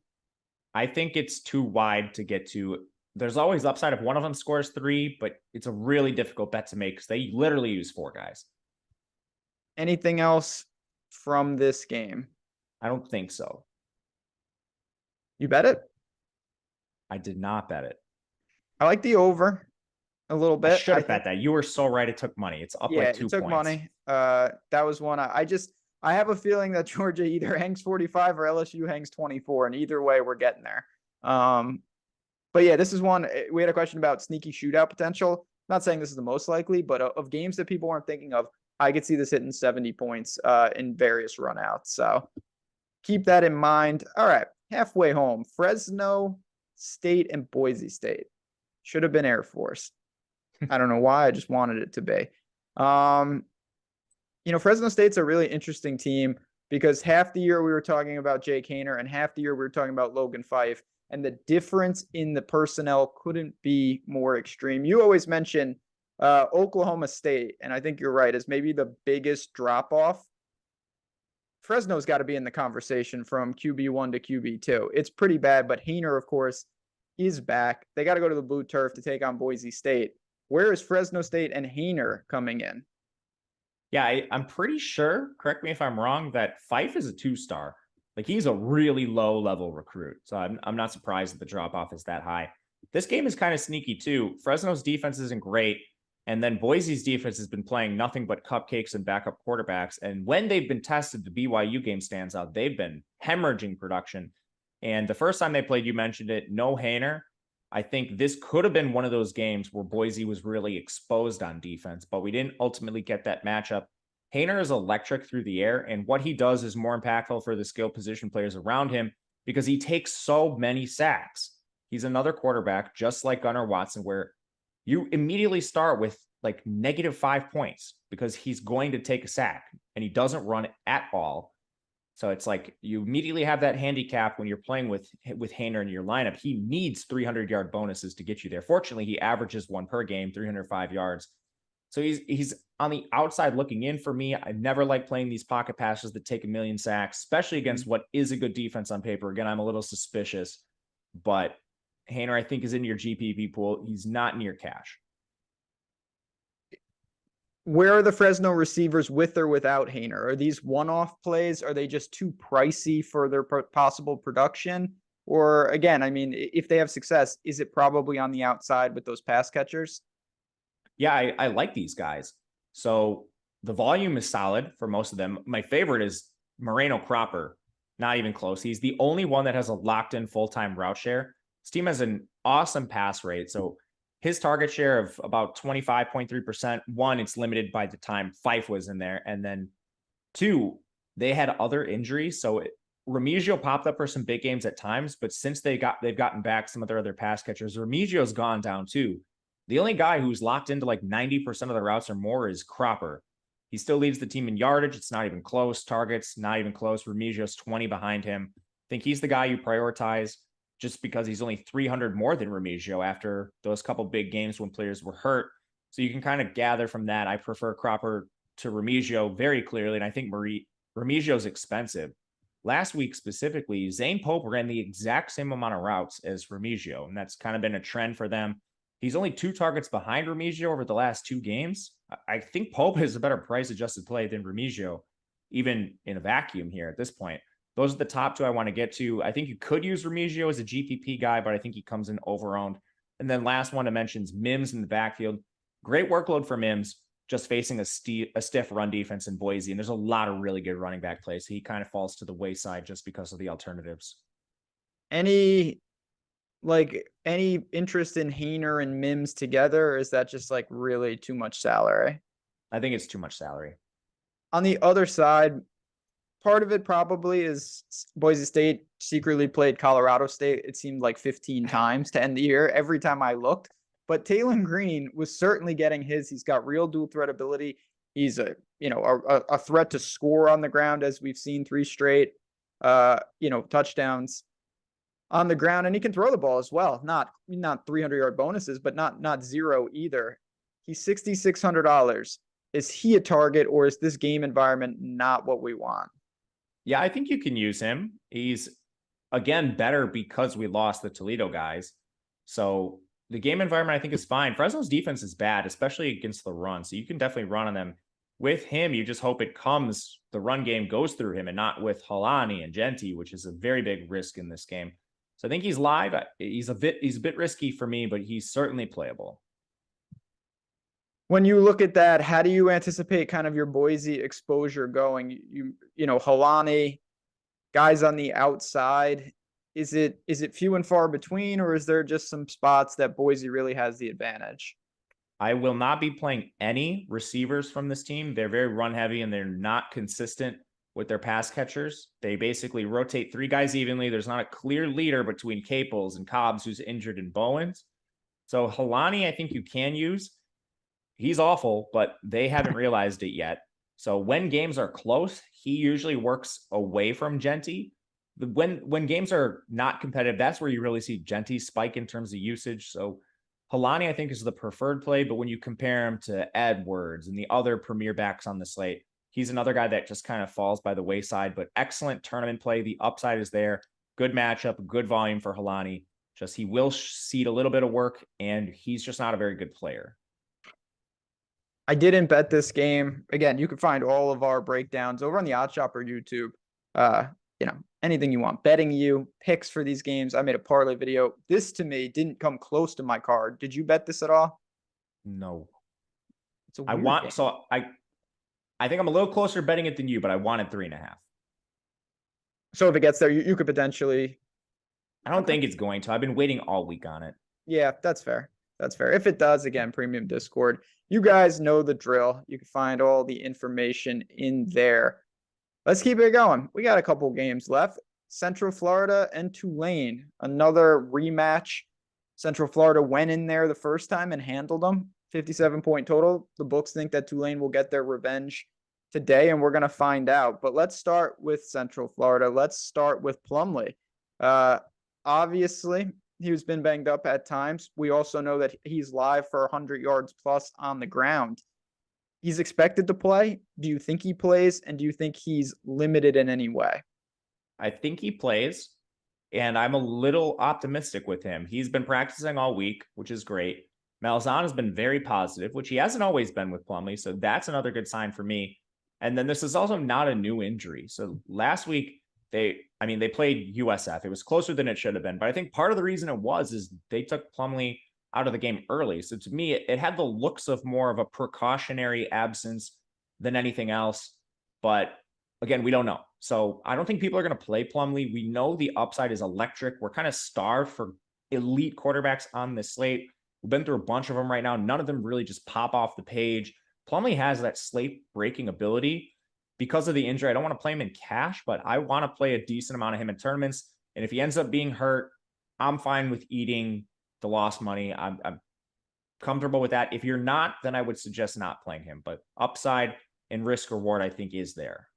S3: I think it's too wide to get to. There's always upside if one of them scores 3, but it's a really difficult bet to make because they literally use 4 guys.
S2: Anything else from this game?
S3: I don't think so.
S2: You bet it?
S3: I did not bet it.
S2: I like the over a little bit.
S3: I should have bet that. You were so right. It took money. It's up like 2 points.
S2: It took money. That was one. I have a feeling that Georgia either hangs 45 or LSU hangs 24, and either way, we're getting there. But yeah, this is one. We had a question about sneaky shootout potential. Not saying this is the most likely, but of games that people weren't thinking of, I could see this hitting 70 points in various runouts. So keep that in mind. All right, halfway home. Fresno State and Boise State. Should have been Air Force. I don't know why. I just wanted it to be. Fresno State's a really interesting team. because half the year we were talking about Jake Haener and half the year we were talking about Logan Fife, and the difference in the personnel couldn't be more extreme. You always mention Oklahoma State, and I think you're right, is maybe the biggest drop-off. Fresno's got to be in the conversation from QB1 to QB2. It's pretty bad, but Haener, of course, is back. They got to go to the blue turf to take on Boise State. Where is Fresno State and Haener coming in?
S3: Yeah, I'm pretty sure, correct me if I'm wrong, that Fife is a 2-star. Like, he's a really low-level recruit. So I'm not surprised that the drop-off is that high. This game is kind of sneaky, too. Fresno's defense isn't great. And then Boise's defense has been playing nothing but cupcakes and backup quarterbacks. And when they've been tested, the BYU game stands out. They've been hemorrhaging production. And the first time they played, you mentioned it, no Haener. I think this could have been one of those games where Boise was really exposed on defense, but we didn't ultimately get that matchup. Haener is electric through the air, and what he does is more impactful for the skill position players around him because he takes so many sacks. He's another quarterback, just like Gunnar Watson, where you immediately start with like -5 points because he's going to take a sack and he doesn't run at all. So it's like you immediately have that handicap when you're playing with Haener in your lineup. He needs 300-yard bonuses to get you there. Fortunately, he averages 1 per game, 305 yards. So he's on the outside looking in for me. I never like playing these pocket passes that take 1 million sacks, especially against what is a good defense on paper. Again, I'm a little suspicious, but Haener, I think, is in your GPP pool. He's not in your cash.
S2: Where are the Fresno receivers with or without Haener? Are these one-off plays? Are they just too pricey for their possible production? Or again, I mean, if they have success, is it probably on the outside with those pass catchers?
S3: Yeah, I like these guys. So the volume is solid for most of them. My favorite is Moreno Cropper. Not even close. He's the only one that has a locked-in full-time route share. This team has an awesome pass rate. So his target share of about 25.3%. One, it's limited by the time Fife was in there. And then 2, they had other injuries. So Remigio popped up for some big games at times, but since they've gotten back some of their other pass catchers, Remigio's gone down too. The only guy who's locked into like 90% of the routes or more is Cropper. He still leads the team in yardage. It's not even close. Targets, not even close. Remigio's 20 behind him. I think he's the guy you prioritize just because he's only 300 more than Remigio after those couple big games when players were hurt. So you can kind of gather from that. I prefer Cropper to Remigio very clearly, and I think Remigio's expensive. Last week specifically, Zane Pope ran the exact same amount of routes as Remigio, and that's kind of been a trend for them. He's only 2 targets behind Remigio over the last 2 games. I think Pope is a better price-adjusted play than Remigio, even in a vacuum here at this point. Those are the top 2 I want to get to. I think you could use Remigio as a GPP guy, but I think he comes in overowned. And then last one to mention is Mims in the backfield. Great workload for Mims, just facing a stiff run defense in Boise. And there's a lot of really good running back plays. So he kind of falls to the wayside just because of the alternatives.
S2: Any interest in Haener and Mims together, or is that just like really too much salary?
S3: I think it's too much salary.
S2: On the other side, part of it probably is Boise State secretly played Colorado State. It seemed like 15 times to end the year every time I looked. But Talon Green was certainly getting his. He's got real dual threat ability. He's a threat to score on the ground, as we've seen 3 straight touchdowns on the ground, and he can throw the ball as well. Not 300-yard bonuses, but not zero either. He's $6,600. Is he a target, or is this game environment not what we want?
S3: Yeah, I think you can use him. He's, again, better because we lost the Toledo guys. So the game environment, I think, is fine. Fresno's defense is bad, especially against the run. So you can definitely run on them. With him, you just hope the run game goes through him and not with Halani and Genti, which is a very big risk in this game. So I think he's live. He's a bit risky for me, but he's certainly playable.
S2: When you look at that, how do you anticipate kind of your Boise exposure going? You Halani, guys on the outside. Is it few and far between, or is there just some spots that Boise really has the advantage?
S3: I will not be playing any receivers from this team. They're very run heavy and they're not consistent with their pass catchers. They basically rotate 3 guys evenly. There's not a clear leader between Caples and Cobbs, who's injured, and Bowens. So Halani, I think you can use. He's awful, but they haven't realized it yet. So when games are close, he usually works away from Genty. When games are not competitive, that's where you really see Genty spike in terms of usage. So Helani, I think, is the preferred play, but when you compare him to Edwards and the other premier backs on the slate, he's another guy that just kind of falls by the wayside, but excellent tournament play. The upside is there. Good matchup, good volume for Helani. Just he will cede a little bit of work, and he's just not a very good player.
S2: I didn't bet this game. Again, you can find all of our breakdowns over on the Odd Shopper YouTube. Anything you want. Betting you, picks for these games. I made a parlay video. This to me didn't come close to my card. Did you bet this at all?
S3: No.
S2: It's a
S3: I think I'm a little closer betting it than you, but I wanted 3.5.
S2: So if it gets there, you could potentially.
S3: I don't think it's going to. I've been waiting all week on it.
S2: Yeah, that's fair. That's fair. If it does, again, premium Discord. You guys know the drill. You can find all the information in there. Let's keep it going. We got a couple games left. Central Florida and Tulane. Another rematch. Central Florida went in there the first time and handled them. 57-point total. The books think that Tulane will get their revenge today, and we're going to find out. But let's start with Central Florida. Let's start with Plumlee. Obviously, he's been banged up at times. We also know that he's live for 100 yards plus on the ground. He's expected to play. Do you think he plays? And do you think he's limited in any way?
S3: I think he plays, and I'm a little optimistic with him. He's been practicing all week, which is great. Malzahn has been very positive, which he hasn't always been with Plumlee, so that's another good sign for me. And then this is also not a new injury. So last week, they played USF. It was closer than it should have been, but I think part of the reason it is they took Plumlee out of the game early. So to me, it had the looks of more of a precautionary absence than anything else. But again, we don't know. So I don't think people are going to play Plumlee. We know the upside is electric. We're kind of starved for elite quarterbacks on this slate. We've been through a bunch of them right now. None of them really just pop off the page. Plumlee has that slate breaking ability. Because of the injury, I don't want to play him in cash, but I want to play a decent amount of him in tournaments. And if he ends up being hurt, I'm fine with eating the lost money. I'm comfortable with that. If you're not, then I would suggest not playing him. But upside and risk reward, I think, is there.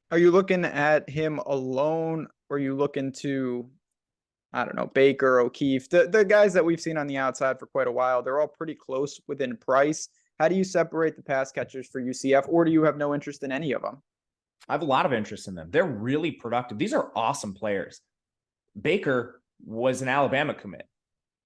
S2: Are you looking at him alone? Or are you looking to, I don't know, Baker, O'Keefe, the guys that we've seen on the outside for quite a while? They're all pretty close within price. How do you separate the pass catchers for UCF, or do you have no interest in any of them?
S3: I have a lot of interest in them. They're really productive. These are awesome players. Baker was an Alabama commit,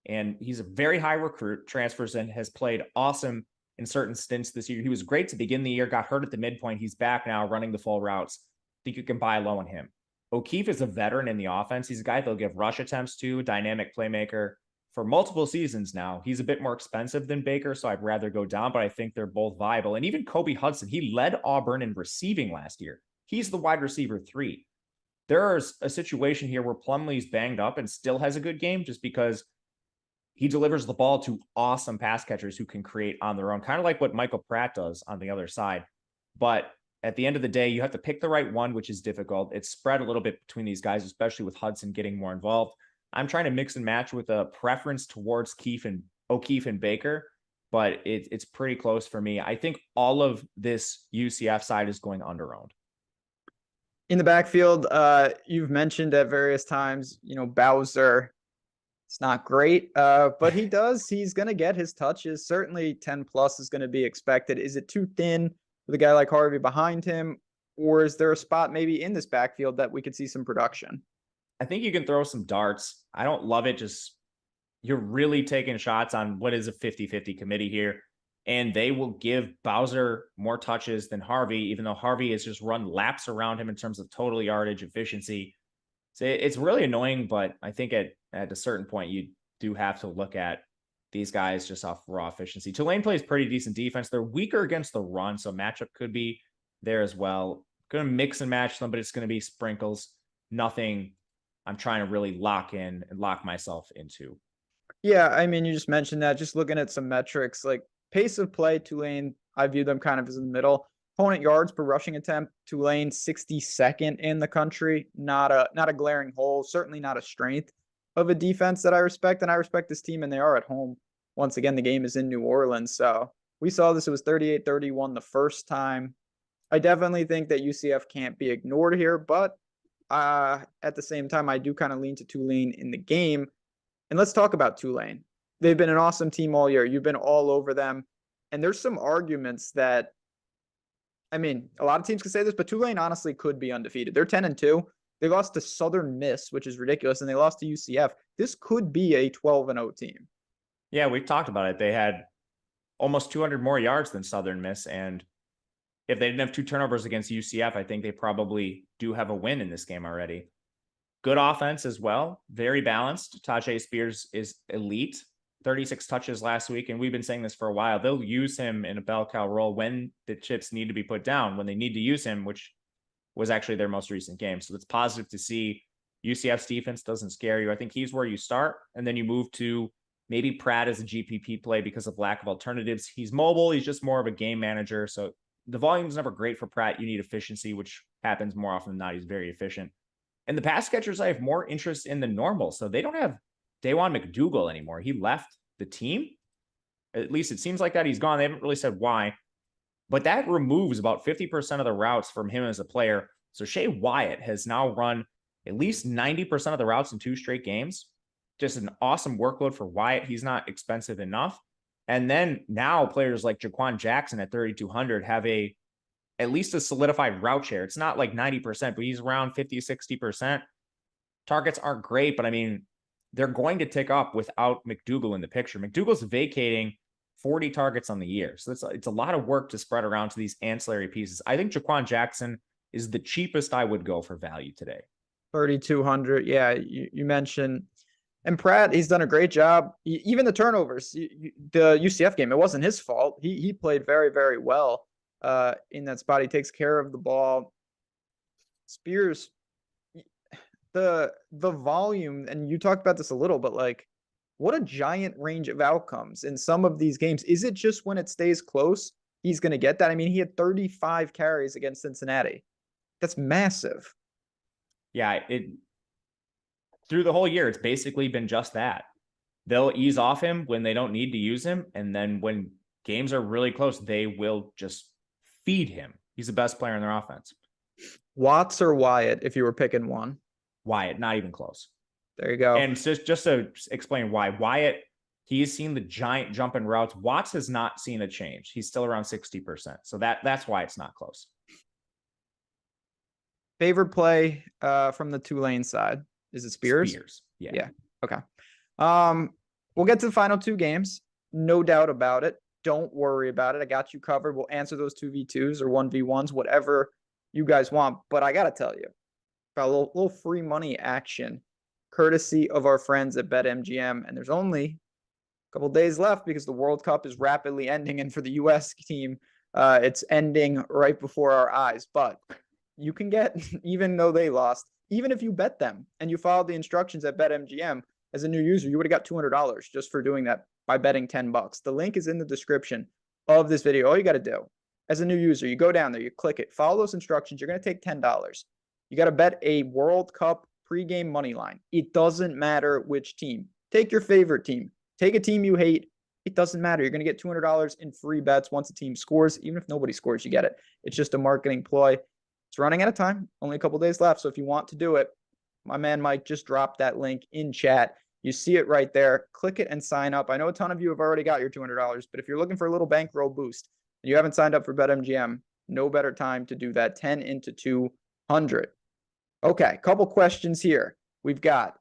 S3: and he's a very high recruit, transfers in, has played awesome in certain stints this year. He was great to begin the year, got hurt at the midpoint. He's back now running the full routes. I think you can buy low on him. O'Keefe is a veteran in the offense. He's a guy they'll give rush attempts to, dynamic playmaker. For multiple seasons now, he's a bit more expensive than Baker, so I'd rather go down, but I think they're both viable. And even Kobe Hudson, he led Auburn in receiving last year. He's the wide receiver 3. There's a situation here where Plumlee's banged up and still has a good game just because he delivers the ball to awesome pass catchers who can create on their own, kind of like what Michael Pratt does on the other side. But at the end of the day, you have to pick the right one, which is difficult. It's spread a little bit between these guys, especially with Hudson getting more involved. I'm trying to mix and match with a preference towards O'Keefe and Baker, but it's pretty close for me. I think all of this UCF side is going under-owned.
S2: In the backfield, you've mentioned at various times, Bowser, it's not great, but he's going to get his touches. Certainly 10 plus is going to be expected. Is it too thin with a guy like Harvey behind him, or is there a spot maybe in this backfield that we could see some production?
S3: I think you can throw some darts. I don't love it. Just you're really taking shots on what is a 50-50 committee here. And they will give Bowser more touches than Harvey, even though Harvey has just run laps around him in terms of total yardage efficiency. So it's really annoying, but I think at a certain point, you do have to look at these guys just off raw efficiency. Tulane plays pretty decent defense. They're weaker against the run, so matchup could be there as well. Going to mix and match them, but it's going to be sprinkles. Nothing I'm trying to really lock in and lock myself into.
S2: Yeah, I mean, you just mentioned that. Just looking at some metrics, like pace of play, Tulane, I view them kind of as in the middle. Opponent yards per rushing attempt, Tulane 62nd in the country. Not a glaring hole, certainly not a strength of a defense that I respect. And I respect this team, and they are at home. Once again, the game is in New Orleans. So we saw this. It was 38-31 the first time. I definitely think that UCF can't be ignored here, but at the same time, I do kind of lean to Tulane in the game. And let's talk about Tulane. They've been an awesome team all year. You've been all over them. And there's some arguments that, I mean, a lot of teams could say this, but Tulane honestly could be undefeated. They're 10-2. They lost to Southern Miss, which is ridiculous, and they lost to UCF. This could be a 12-0 team.
S3: Yeah, we talked about it. They had almost 200 more yards than Southern Miss, and if they didn't have 2 turnovers against UCF, I think they probably do have a win in this game already. Good offense as well, very balanced. Tajay Spears is elite. 36 touches last week, and we've been saying this for a while. They'll use him in a bell cow role when the chips need to be put down, when they need to use him, which was actually their most recent game. So it's positive to see UCF's defense doesn't scare you. I think he's where you start, and then you move to maybe Pratt as a GPP play because of lack of alternatives. He's mobile. He's just more of a game manager. So the volume's never great for Pratt. You need efficiency, which happens more often than not. He's very efficient. And the pass catchers, I have more interest in than normal. So they don't have Dawan McDougal anymore. He left the team. At least it seems like that. He's gone. They haven't really said why. But that removes about 50% of the routes from him as a player. So Shea Wyatt has now run at least 90% of the routes in 2 straight games. Just an awesome workload for Wyatt. He's not expensive enough. And then now players like Jaquan Jackson at 3,200 have at least a solidified route share. It's not like 90%, but he's around 50, 60%. Targets aren't great, but I mean, they're going to tick up without McDougal in the picture. McDougal's vacating 40 targets on the year. So it's a lot of work to spread around to these ancillary pieces. I think Jaquan Jackson is the cheapest I would go for value today.
S2: 3,200. Yeah, you mentioned. And Pratt, he's done a great job. Even the turnovers, the UCF game, it wasn't his fault. He played very, very well in that spot. He takes care of the ball. Spears, the volume, and you talked about this a little, but like, what a giant range of outcomes in some of these games. Is it just when it stays close, he's going to get that? I mean, he had 35 carries against Cincinnati. That's massive.
S3: Yeah, through the whole year, it's basically been just that. They'll ease off him when they don't need to use him. And then when games are really close, they will just feed him. He's the best player in their offense.
S2: Watts or Wyatt, if you were picking one?
S3: Wyatt, not even close.
S2: There you go.
S3: And just to explain why, Wyatt, he's seen the giant jump in routes. Watts has not seen a change. He's still around 60%. So that's why it's not close.
S2: Favorite play from the Tulane side? Is it Spears?
S3: Spears. Yeah.
S2: Yeah. Okay. We'll get to the final 2 games. No doubt about it. Don't worry about it. I got you covered. We'll answer those 2v2s or 1v1s, whatever you guys want. But I got to tell you about a little free money action courtesy of our friends at BetMGM. And there's only a couple days left because the World Cup is rapidly ending. And for the U.S. team, it's ending right before our eyes. But you can get, even though they lost, even if you bet them and you followed the instructions at BetMGM as a new user, you would have got $200 just for doing that by betting $10. The link is in the description of this video. All you got to do as a new user, you go down there, you click it, follow those instructions. You're going to take $10. You got to bet a World Cup pregame money line. It doesn't matter which team. Take your favorite team. Take a team you hate. It doesn't matter. You're going to get $200 in free bets once a team scores. Even if nobody scores, you get it. It's just a marketing ploy. It's running out of time. Only a couple days left. So if you want to do it, my man Mike just dropped that link in chat. You see it right there. Click it and sign up. I know a ton of you have already got your $200, but if you're looking for a little bankroll boost and you haven't signed up for BetMGM, no better time to do that. 10 into 200. Okay, couple questions here. We've got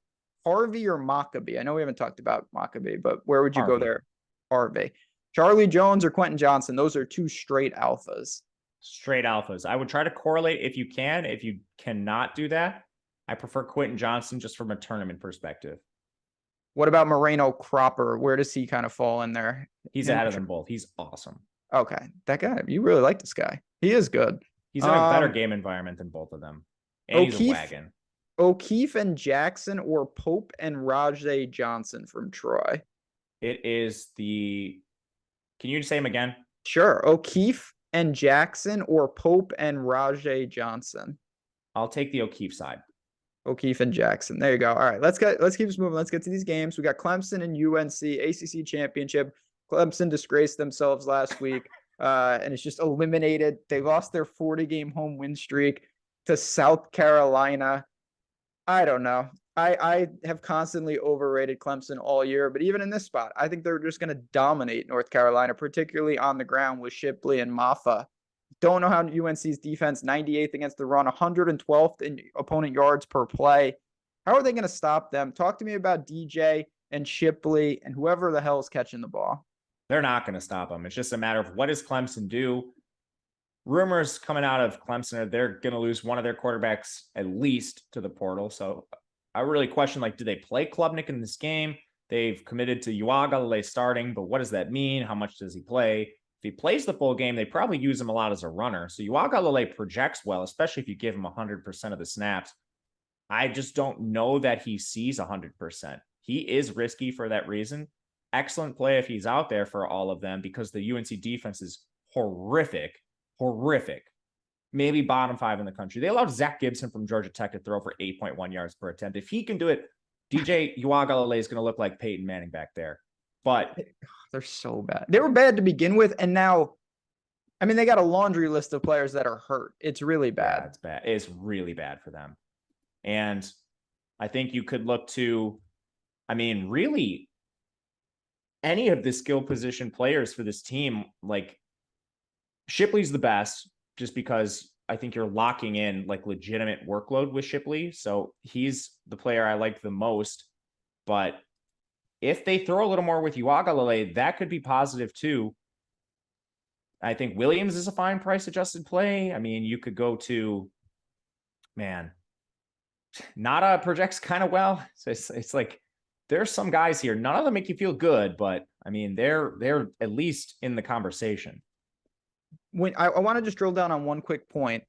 S2: Harvey or Maccabee. I know we haven't talked about Maccabee, but where would you go there? Harvey. Charlie Jones or Quentin Johnson? Those are 2 straight alphas.
S3: Straight alphas. I would try to correlate if you can. If you cannot do that, I prefer Quentin Johnson just from a tournament perspective.
S2: What about Moreno Cropper? Where does he kind of fall in there?
S3: He's ahead of them both. He's awesome.
S2: Okay. That guy, you really like this guy. He is good.
S3: He's in a better game environment than both of them. And he's a wagon.
S2: O'Keefe and Jackson or Pope and Rajay Johnson from Troy?
S3: It is can you say him again?
S2: Sure. O'Keefe and Jackson or Pope and Rajay Johnson?
S3: I'll take the O'Keefe side.
S2: O'Keefe and Jackson. There you go. All right, let's keep this moving. Let's get to these games. We got Clemson and UNC, ACC championship. Clemson disgraced themselves last week. and it's just eliminated. They lost their 40-game home win streak to South Carolina. I don't know. I have constantly overrated Clemson all year, but even in this spot, I think they're just going to dominate North Carolina, particularly on the ground with Shipley and Maffa. Don't know how UNC's defense, 98th against the run, 112th in opponent yards per play. How are they going to stop them? Talk to me about DJ and Shipley and whoever the hell is catching the ball.
S3: They're not going to stop them. It's just a matter of what does Clemson do? Rumors coming out of Clemson are they're going to lose one of their quarterbacks at least to the portal. So I really question, like, do they play Klubnik in this game? They've committed to Uagalele starting, but what does that mean? How much does he play? If he plays the full game, they probably use him a lot as a runner. So Uagalele projects well, especially if you give him 100% of the snaps. I just don't know that he sees 100%. He is risky for that reason. Excellent play if he's out there for all of them because the UNC defense is horrific. Maybe bottom 5 in the country. They allowed Zach Gibson from Georgia Tech to throw for 8.1 yards per attempt. If he can do it, DJ Uagalele is going to look like Peyton Manning back there. But
S2: they're so bad. They were bad to begin with, and now, I mean, they got a laundry list of players that are hurt. It's really bad.
S3: Yeah, it's bad. It's really bad for them. And I think you could look to, I mean, really any of the skill position players for this team. Like Shipley's the best just because I think you're locking in like legitimate workload with Shipley. So he's the player I like the most. But if they throw a little more with Uagalele, that could be positive too. I think Williams is a fine price adjusted play. I mean, you could go to, man, Nada projects kind of well. So it's like there's some guys here. None of them make you feel good, but I mean, they're at least in the conversation.
S2: When I want to just drill down on one quick point.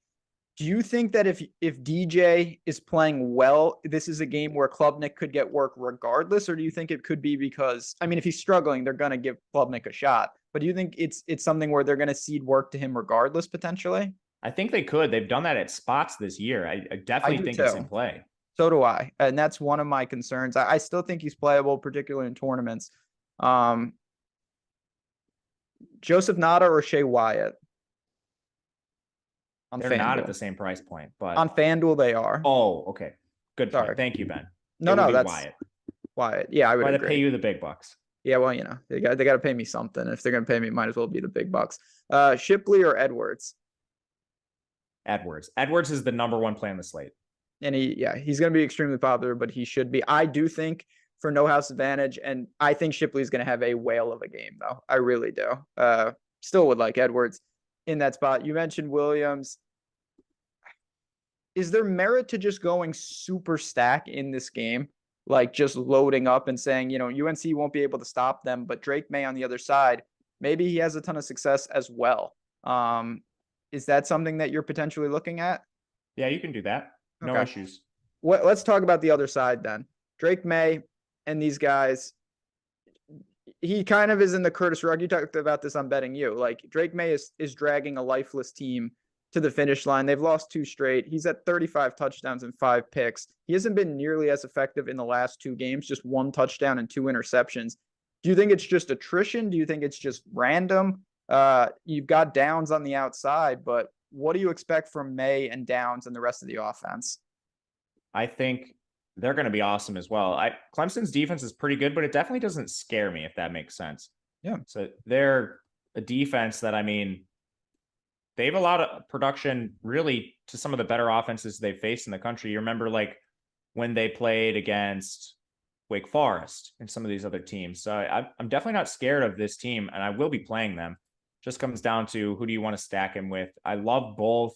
S2: Do you think that if DJ is playing well, this is a game where Klubnik could get work regardless, or do you think it could be because, I mean, if he's struggling, they're going to give Klubnik a shot, but do you think it's something where they're going to cede work to him regardless potentially?
S3: I think they could. They've done that at spots this year. I definitely think it's in play.
S2: So do I. And that's one of my concerns. I still think he's playable, particularly in tournaments. Joseph Nada or Shea Wyatt?
S3: They're not at the same price point, but
S2: on FanDuel they are.
S3: Oh, okay. Good point.
S2: Sorry.
S3: Thank you, Ben.
S2: No, that's
S3: Wyatt.
S2: Yeah, I would
S3: try to
S2: agree.
S3: pay you the big bucks.
S2: Yeah, well, you know, they got to pay me something. If they're going to pay me, it might as well be the big bucks. Shipley or Edwards?
S3: Edwards is the number one play on the slate.
S2: And he's going to be extremely popular, but he should be. I do think for no house advantage, and I think Shipley is going to have a whale of a game, though. I really do. Still would like Edwards in that spot. You mentioned Williams. Is there merit to just going super stack in this game? Like just loading up and saying, you know, UNC won't be able to stop them, but Drake May on the other side, maybe he has a ton of success as well. Is that something that you're potentially looking at?
S3: Yeah, you can do that. No issues.
S2: Let's talk about the other side then. Drake May and these guys, he kind of is in the Curtis Rugg. You talked about this on Betting You. Like Drake May is dragging a lifeless team to the finish line. They've lost 2 straight. He's at 35 touchdowns and 5 picks. He hasn't been nearly as effective in the last 2 games, just 1 touchdown and 2 interceptions. Do you think it's just attrition? Do you think it's just random? You've got Downs on the outside, but what do you expect from May and Downs and the rest of the offense?
S3: I think they're going to be awesome as well. Clemson's defense is pretty good, but it definitely doesn't scare me, if that makes sense.
S2: Yeah.
S3: So they're a defense that, I mean, they've allowed a production really to some of the better offenses they've faced in the country. You remember like when they played against Wake Forest and some of these other teams. So I'm definitely not scared of this team, and I will be playing them. Just comes down to who do you want to stack him with. I love both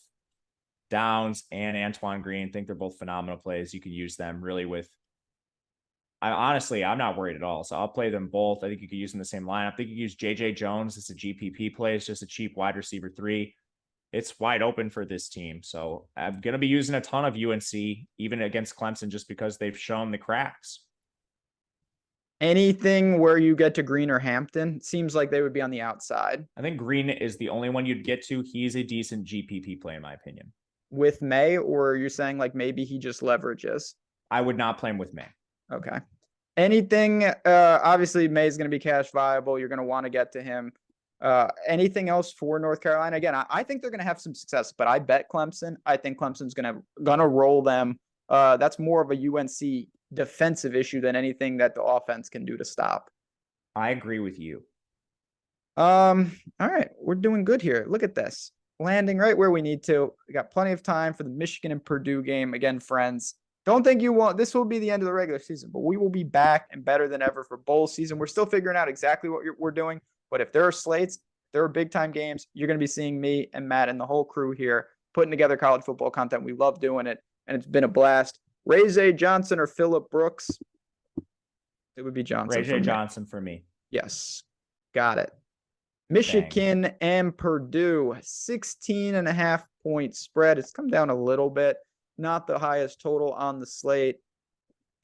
S3: Downs and Antoine Green. Think they're both phenomenal plays. You could use them really with. I'm not worried at all. So I'll play them both. I think you could use them in the same lineup. I think you could use JJ Jones as a GPP play. It's just a cheap wide receiver 3. It's wide open for this team. So I'm going to be using a ton of UNC, even against Clemson, just because they've shown the cracks.
S2: Anything where you get to Green or Hampton? Seems like they would be on the outside.
S3: I think Green is the only one you'd get to. He's a decent GPP play, in my opinion.
S2: With May, or you're saying like maybe he just leverages?
S3: I would not play him with May.
S2: Okay. Anything, obviously May's going to be cash viable. You're going to want to get to him. Anything else for North Carolina? Again, I think they're going to have some success, but I bet Clemson. I think Clemson's gonna roll them. That's more of a UNC defensive issue than anything that the offense can do to stop.
S3: I agree with you.
S2: All right, we're doing good here. Look at this. Landing right where we need to. We got plenty of time for the Michigan and Purdue game. Again, friends, don't think this will be the end of the regular season, but we will be back and better than ever for bowl season. We're still figuring out exactly what we're doing, but if there are slates, there are big time games, you're going to be seeing me and Matt and the whole crew here putting together college football content. We love doing it, and it's been a blast. Ray J. Johnson or Phillip Brooks? It would be Johnson.
S3: Ray J. Johnson for me.
S2: Yes. Got it. Michigan and Purdue, 16.5 point spread. It's come down a little bit, not the highest total on the slate.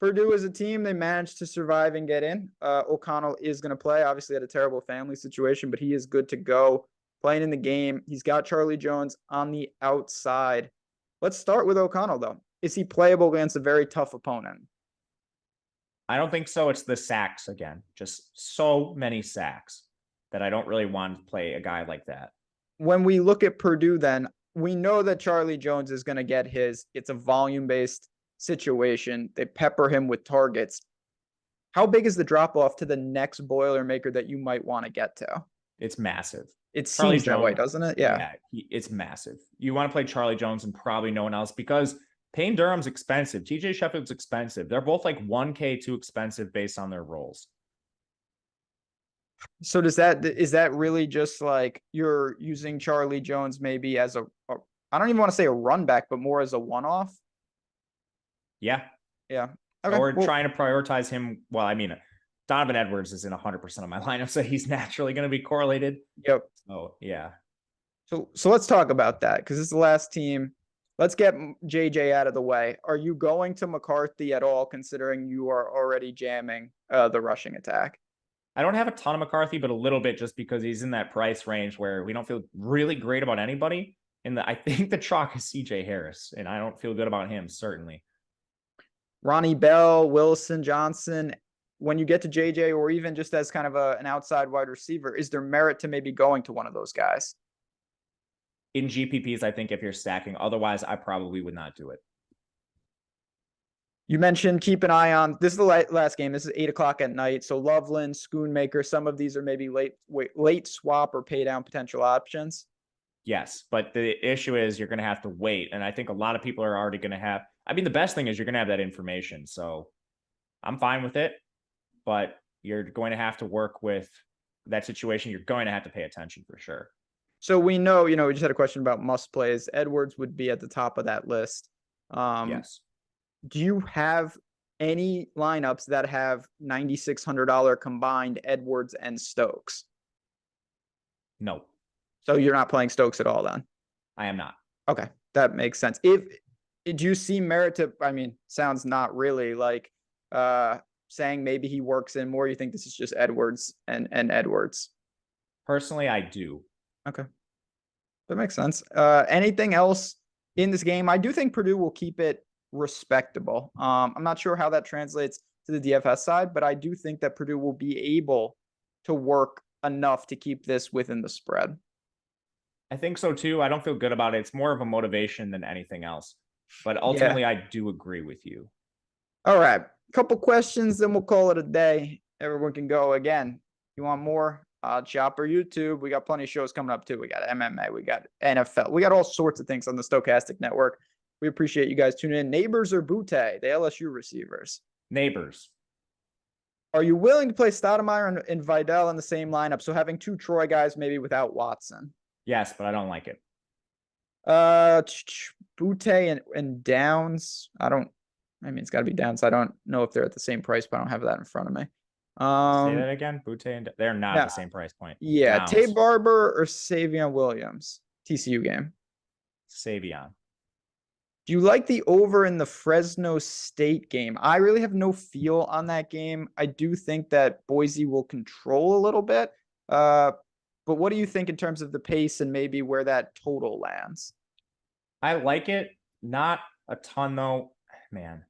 S2: Purdue is a team, they managed to survive and get in. O'Connell is going to play, obviously had a terrible family situation, but he is good to go playing in the game. He's got Charlie Jones on the outside. Let's start with O'Connell, though. Is he playable against a very tough opponent?
S3: I don't think so. It's the sacks again. Just so many sacks that I don't really want to play a guy like that.
S2: When we look at Purdue, then, we know that Charlie Jones is going to get his. It's a volume-based situation. They pepper him with targets. How big is the drop-off to the next Boilermaker that you might want to get to?
S3: It's massive.
S2: It seems that way, doesn't it? Yeah.
S3: It's massive. You want to play Charlie Jones and probably no one else because Payne Durham's expensive. TJ Sheffield's expensive. They're both like 1K too expensive based on their roles.
S2: So is that really just like you're using Charlie Jones maybe as I don't even want to say a run back, but more as a one-off?
S3: Yeah.
S2: Yeah.
S3: Okay. Or trying to prioritize him. Well, I mean, Donovan Edwards is in 100% of my lineup, so he's naturally going to be correlated.
S2: Yep.
S3: Oh, yeah.
S2: So let's talk about that because this is the last team. Let's get JJ out of the way. Are you going to McCarthy at all, considering you are already jamming the rushing attack?
S3: I don't have a ton of McCarthy, but a little bit just because he's in that price range where we don't feel really great about anybody. And I think the chalk is CJ Harris, and I don't feel good about him, certainly.
S2: Ronnie Bell, Wilson, Johnson, when you get to JJ or even just as kind of an outside wide receiver, is there merit to maybe going to one of those guys?
S3: In GPPs, I think if you're stacking, otherwise I probably would not do it.
S2: You mentioned keep an eye on, this is the last game. This is 8:00 at night. So Loveland, Schoonmaker, some of these are maybe late swap or pay down potential options.
S3: Yes, but the issue is you're going to have to wait. And I think a lot of people are already going to have, I mean, the best thing is you're going to have that information. So I'm fine with it, but you're going to have to work with that situation. You're going to have to pay attention for sure.
S2: So we know, we just had a question about must plays. Edwards would be at the top of that list.
S3: Yes.
S2: Do you have any lineups that have $9,600 combined Edwards and Stokes?
S3: No.
S2: So you're not playing Stokes at all then?
S3: I am not.
S2: Okay, that makes sense. Do you see merit to, I mean, sounds not really like saying maybe he works in more. You think this is just Edwards and Edwards?
S3: Personally, I do.
S2: Okay. That makes sense. Anything else in this game? I do think Purdue will keep it respectable. I'm not sure how that translates to the DFS side, but I do think that Purdue will be able to work enough to keep this within the spread.
S3: I think so too. I don't feel good about it. It's more of a motivation than anything else. But ultimately, I do agree with you. All
S2: right. Couple questions, then we'll call it a day. Everyone can go again. You want more? Chopper YouTube. We got plenty of shows coming up too. We got MMA. We got NFL. We got all sorts of things on the Stokastic Network. We appreciate you guys tuning in. Neighbors or Butte, the LSU receivers?
S3: Neighbors.
S2: Are you willing to play Stoudemire and Vidal in the same lineup? So having two Troy guys maybe without Watson.
S3: Yes, but I don't like it.
S2: Butte and Downs. It's got to be Downs. I don't know if they're at the same price, but I don't have that in front of me.
S3: Say that again. Butte and they're not at the same price point.
S2: Yeah, Downs. Tay Barber or Savion Williams? TCU game.
S3: Savion.
S2: Do you like the over in the Fresno State game? I really have no feel on that game. I do think that Boise will control a little bit. But what do you think in terms of the pace and maybe where that total lands?
S3: I like it. Not a ton though. Man.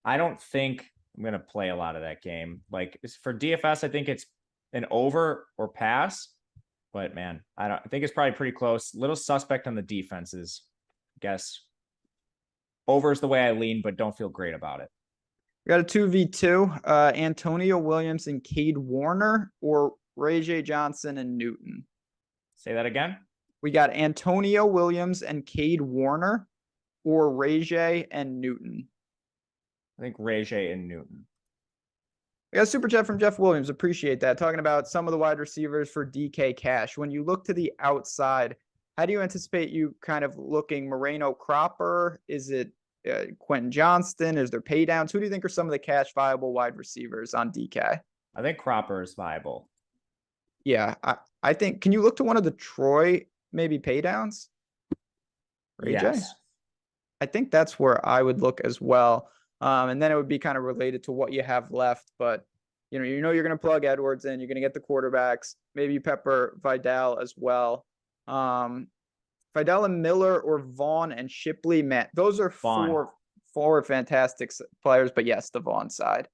S3: I don't think I'm going to play a lot of that game. Like for DFS, I think it's an over or pass. But man, I think it's probably pretty close. Little suspect on the defenses. Guess over is the way I lean, but don't feel great about it.
S2: We got a 2v2. Antonio Williams and Cade Warner, or Ray J. Johnson and Newton.
S3: Say that again.
S2: We got Antonio Williams and Cade Warner, or Ray J and Newton.
S3: I think Ray J and Newton.
S2: We got a super chat from Jeff Williams. Appreciate that. Talking about some of the wide receivers for DK Cash. When you look to the outside, how do you anticipate you kind of looking? Moreno Cropper? Is it Quentin Johnston? Is there pay downs? Who do you think are some of the cash viable wide receivers on DK?
S3: I think Cropper is viable.
S2: Yeah, I think. Can you look to one of the Troy maybe pay downs? Ray J?
S3: Yes.
S2: I think that's where I would look as well. And then it would be kind of related to what you have left. But, you know you're going to plug Edwards in. You're going to get the quarterbacks. Maybe you pepper Vidal as well. Vidal and Miller, or Vaughn and Shipley. Man, those are four fantastic players. But yes, the Vaughn side.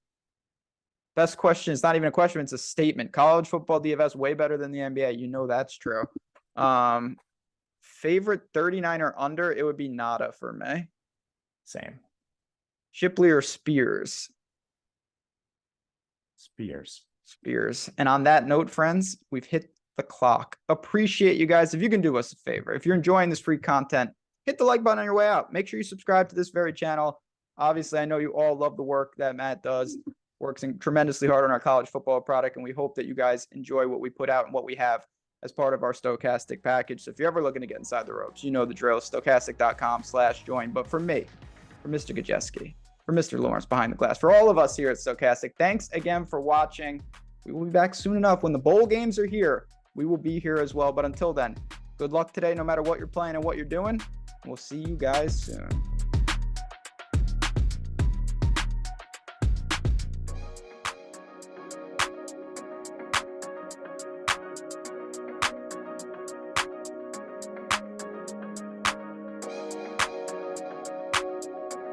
S2: Best question. It's not even a question. It's a statement. College football DFS way better than the NBA. You know that's true. Favorite 39 or under, it would be Nada for me.
S3: Same.
S2: Shipley or Spears? Spears. And on that note, friends, we've hit the clock. Appreciate you guys. If you can do us a favor, if you're enjoying this free content, hit the like button on your way out. Make sure you subscribe to this very channel. Obviously, I know you all love the work that Matt does. Works tremendously hard on our college football product, and we hope that you guys enjoy what we put out and what we have as part of our Stokastic package. So if you're ever looking to get inside the ropes, you know the drill, stokastic.com/join. But for me, for Mr. Gajewski, for Mr. Lawrence behind the glass, for all of us here at Stokastic, thanks again for watching. We will be back soon enough. When the bowl games are here, we will be here as well. But until then, good luck today, no matter what you're playing and what you're doing. We'll see you guys soon.